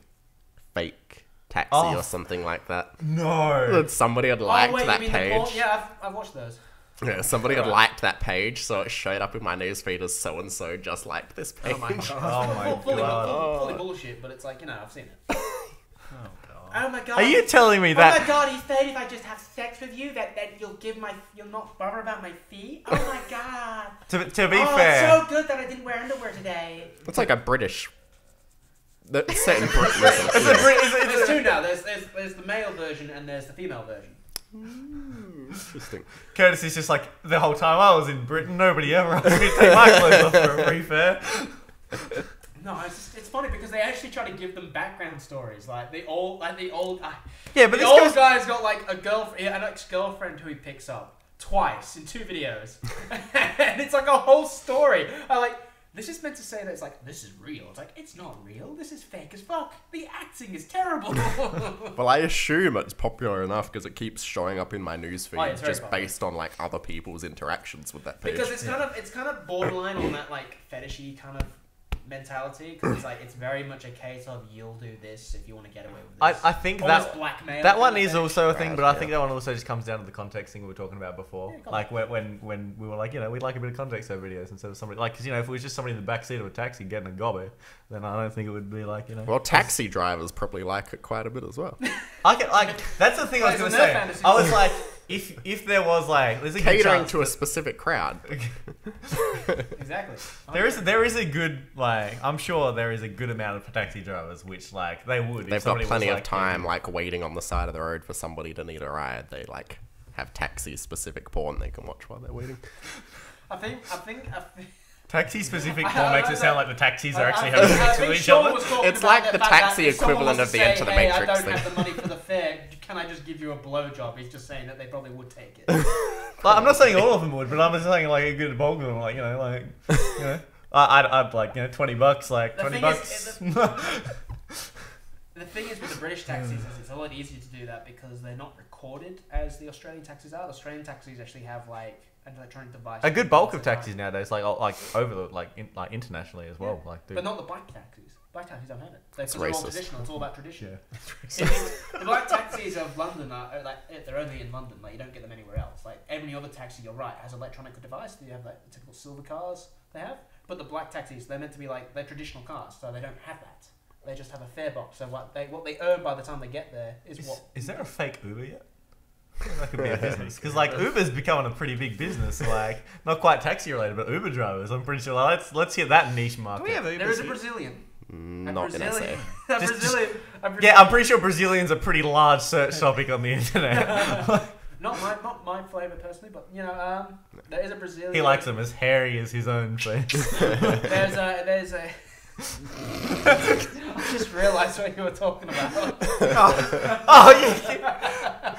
S4: Fake taxi or something like that.
S1: No.
S4: That somebody had liked that
S3: you mean the
S4: page.
S3: porn? Yeah, I've watched those.
S4: Yeah, somebody had liked that page, so it showed up in my newsfeed as so and so just liked this page.
S3: Oh my god.
S1: Oh my
S3: fully,
S1: God.
S3: fully bullshit, but it's like, you know, I've seen it.
S1: Oh, God.
S3: Oh my god.
S1: Are you telling me
S3: Oh my
S1: that?
S3: god, he's saying if I just have sex with you that you'll not bother about my fee? Oh my god.
S1: To be
S3: Oh,
S1: fair,
S3: it's so good that I didn't wear underwear today.
S4: It's like a British. That's set in Britain, isn't it?
S3: There's two now. There's the male version and there's the female version.
S4: Interesting.
S1: Curtis is just like, the whole time I was in Britain, nobody ever asked me to take my clothes off for a free fare.
S3: No, it's funny because they actually try to give them background stories, like the old
S1: Yeah, but
S3: the
S1: this
S3: old
S1: goes...
S3: guy's got like an ex-girlfriend who he picks up twice in 2 videos, and it's like a whole story. I like. This is meant to say that it's like, this is real. It's like, it's not real. This is fake as fuck. The acting is terrible.
S4: Well, I assume it's popular enough because it keeps showing up in my newsfeed
S3: Oh, yeah, it's very
S4: just
S3: popular.
S4: based on like other people's interactions with that page.
S3: Because it's kind of borderline on that like fetishy kind of mentality. Because it's like, it's very much a case of you'll do this if you want to get away with this.
S1: I think
S3: Almost
S1: that
S3: blackmail
S1: that one
S3: kind of
S1: is
S3: thing.
S1: also a thing,
S4: Right,
S1: but I
S4: yeah.
S1: think that one also just comes down to the context thing we were talking about before.
S3: Yeah,
S1: Like when we were like, you know, we'd like a bit of context over videos instead of somebody like, because you know, if it was just somebody in the backseat of a taxi getting a gobber, then I don't think it would be like, you know.
S4: Well, taxi drivers probably like it quite a bit as well.
S1: I can, like, that's the thing I was
S3: It's
S1: going
S3: a
S1: to
S3: nerd
S1: say.
S3: fantasy.
S1: I was like, if there was like, there's a good
S4: Catering
S1: chance
S4: to a specific crowd.
S3: Exactly.
S1: there is a good, like, I'm sure there is a good amount of taxi drivers which like they would. if
S4: They've got
S1: somebody was,
S4: plenty of
S1: like,
S4: time, like waiting on the side of the road for somebody to need a ride. They like have taxi-specific porn they can watch while they're waiting.
S3: I think.
S1: Taxi specific
S3: I-
S1: porn
S3: I-
S1: makes
S3: I-
S1: it sound like the taxis are
S3: I
S1: actually
S3: think-
S1: having
S3: I
S1: sex
S3: think
S1: with each
S3: Sean
S1: other.
S3: was talking
S4: It's
S3: about
S4: like
S3: the
S4: the
S3: fact that
S4: taxi
S3: if someone
S4: equivalent
S3: was
S4: of
S3: to
S4: the
S3: say,
S4: Enter the
S3: hey,
S4: Matrix
S3: I don't
S4: thing.
S3: have the money for the fare. Can I just give you a blowjob? He's just saying that they probably would take it.
S1: Like, I'm not saying all of them would, but I'm just saying like a good bulk of them, like, you know, I'd like, you know, $20, like
S3: The
S1: 20
S3: thing is,
S1: bucks.
S3: The thing is with the British taxis is it's a lot easier to do that because they're not recorded as the Australian taxis are. The Australian taxis actually have like an electronic device.
S1: A good bulk of taxis nowadays, like over the like internationally as well,
S3: Yeah.
S1: like
S3: But not the black taxis. Black taxis don't have it. They're all
S4: racist.
S3: traditional. It's all about tradition.
S1: Yeah.
S3: The black taxis of London are like they're only in London. Like you don't get them anywhere else. Like every other taxi, you're right, has an electronic device. You have like the typical silver cars they have. But the black taxis, they're meant to be like they're traditional cars, so they don't have that. They just have a fare box. So what they earn by the time they get there is what.
S1: Is there a fake Uber yet? That could be a business because like Uber's becoming a pretty big business. Like not quite taxi related, but Uber drivers. I'm pretty sure. Like, let's hit that niche market.
S2: Do we have Ubers
S3: There is a
S2: here?
S3: Brazilian.
S4: Not in SA.
S3: A
S1: Just-
S3: Brazilian.
S1: Yeah, I'm pretty sure Brazilians are pretty large search topic on the internet.
S3: Not my flavour personally, but you know, there is a Brazilian.
S1: He likes them as hairy as his own face.
S3: There's a. I just realised what you were talking about.
S1: Oh yeah.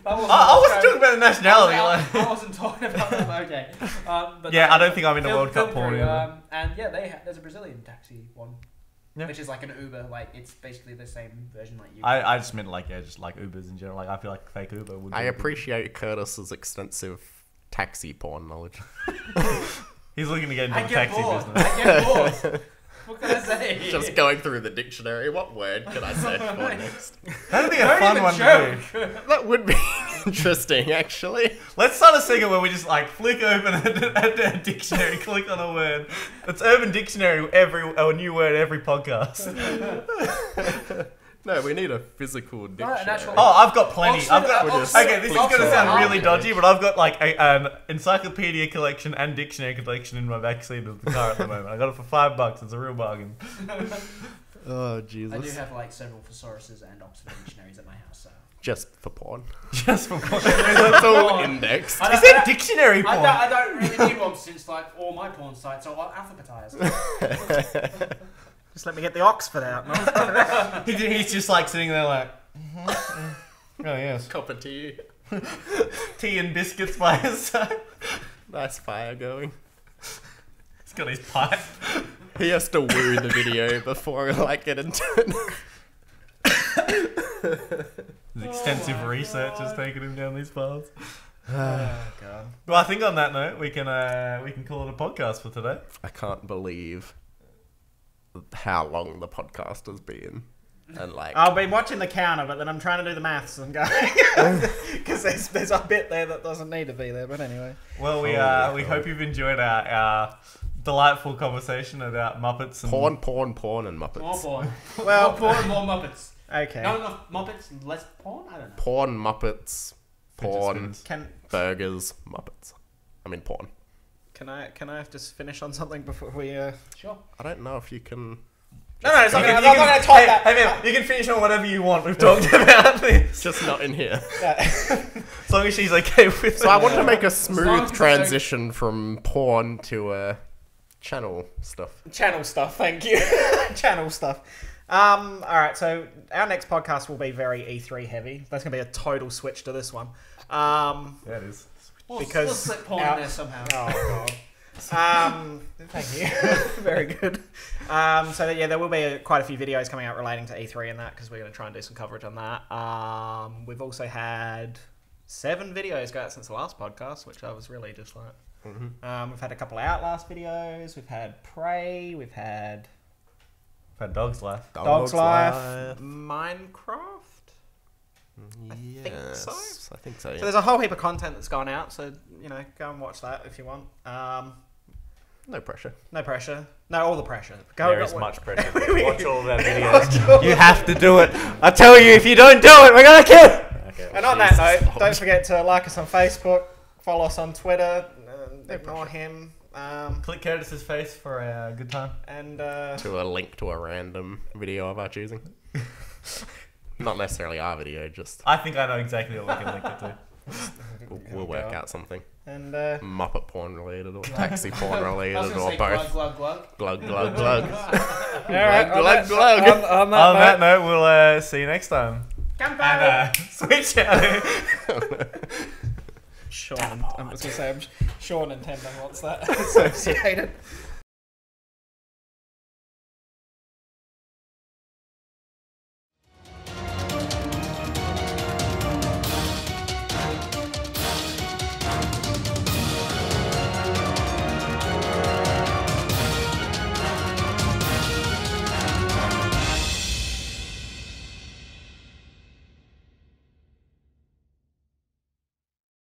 S1: I wasn't talking about the nationality. Like.
S3: I wasn't talking about them. Okay. But
S1: Yeah, I don't think I'm into
S3: film-
S1: World Cup
S3: film
S1: porn
S3: crew,
S1: either.
S3: and yeah, there's a Brazilian taxi one,
S1: Yeah.
S3: which is like an Uber. Like it's basically the same version like you.
S1: I just meant like just like Ubers in general. Like I feel like fake Uber would.
S4: I
S1: be
S4: appreciate Curtis's extensive taxi porn knowledge.
S1: He's looking to get into
S3: I
S1: the
S3: get
S1: taxi
S3: bored.
S1: business.
S3: I get bored. What can I say?
S4: Just going through the dictionary, what word can I search for next?
S1: That'd be a
S3: Don't
S1: fun
S3: even
S1: one
S3: joke.
S1: to do.
S4: That would be interesting, actually.
S1: Let's start a segment where we just like flick open a dictionary, click on a word. It's Urban Dictionary. A new word every podcast.
S4: No, we need a physical dictionary.
S3: actual-
S1: Oh, I've got plenty.
S3: Oxford-
S1: I've got.
S3: Oxford-
S1: Okay, this is
S3: Oxford
S1: gonna sound really
S3: Harvard.
S1: dodgy, but I've got like an encyclopedia collection and dictionary collection in my backseat of the car at the moment. I got it for $5. It's a real bargain.
S4: Oh,
S3: I do
S4: Jesus.
S3: have like several thesaurus and Oxford dictionaries at my house. So.
S4: Just for porn.
S1: Just for porn.
S4: That's all indexed.
S1: Is there dictionary porn?
S3: I don't really need one since like all my porn sites are alphabetized.
S2: Just let me get the Oxford out. No?
S1: He's just like sitting there like, oh yes,
S4: Cup of tea.
S1: tea and biscuits by his side.
S4: Nice fire going.
S1: got his pipe.
S4: He has to woo the video before like get into it.
S1: His extensive research has taken him down these paths.
S2: Oh god.
S1: Well, I think on that note, we can call it a podcast for today.
S4: I can't believe how long the podcast has been. And like,
S2: I've been watching the counter, but then I'm trying to do the maths and going because there's a bit there that doesn't need to be there. But anyway,
S1: Well, we hope you've enjoyed our delightful conversation about Muppets and
S4: porn, and Muppets.
S3: More porn.
S2: well,
S3: More porn, more Muppets.
S2: okay.
S3: No, enough Muppets, less porn? I don't know.
S4: Porn, Muppets, porn,
S1: Spinners.
S4: burgers, Muppets. I mean porn.
S2: Can I just finish on something before we?
S3: Sure.
S4: I don't know if you can.
S2: No, it's not
S1: You
S2: gonna.
S1: can-
S2: I'm not gonna type that.
S1: Hey man, you can finish on whatever you want. We've talked about this.
S4: Just not in here.
S1: As long as she's okay with
S4: So
S1: it.
S4: I want to make a
S3: long
S4: smooth
S3: as
S4: transition from porn to channel stuff.
S2: Channel stuff. Thank you. Channel stuff. All right. So our next podcast will be very E3 heavy. That's gonna be a total switch to this one.
S1: Yeah, it is.
S2: Because
S3: we'll slip porn
S2: our-
S3: in there somehow.
S2: Oh god. Thank you. Very good. So yeah, there will be quite a few videos coming out relating to E3 and that because we're going to try and do some coverage on that. We've also had 7 videos go out since the last podcast, which I was really just like. We've had a couple of Outlast videos. We've had Prey. We've had
S1: Dog's Life.
S2: Dog's Life, Minecraft.
S4: Yes,
S2: so.
S4: I think so.
S2: So
S4: Yeah.
S2: there's a whole heap of content that's gone out. So go and watch that if you want.
S4: No pressure.
S2: No pressure. No, all the pressure.
S1: There is much pressure.
S2: We-
S1: Watch all of our videos. You have to do it. I tell you, if you don't do it, we're gonna kill you. Okay,
S2: And on that note, don't forget to like us on Facebook, follow us on Twitter, ignore him,
S1: Click Curtis's face for a good time.
S2: and
S4: To a link to a random video of our choosing. Not necessarily our video, just
S1: I think I know exactly what we can link it to.
S4: we'll work out something.
S2: and
S4: Muppet porn related or taxi porn
S3: I
S4: related
S3: was
S4: or
S3: going to say
S4: both.
S3: glug, glug, glug.
S4: Glug, glug, glug.
S2: all right,
S4: glug, glug.
S2: On
S1: On that note, we'll see you next time.
S3: Campfire.
S1: And switch out.
S2: Sean, I was gonna say Sean and Tendon wants that associated.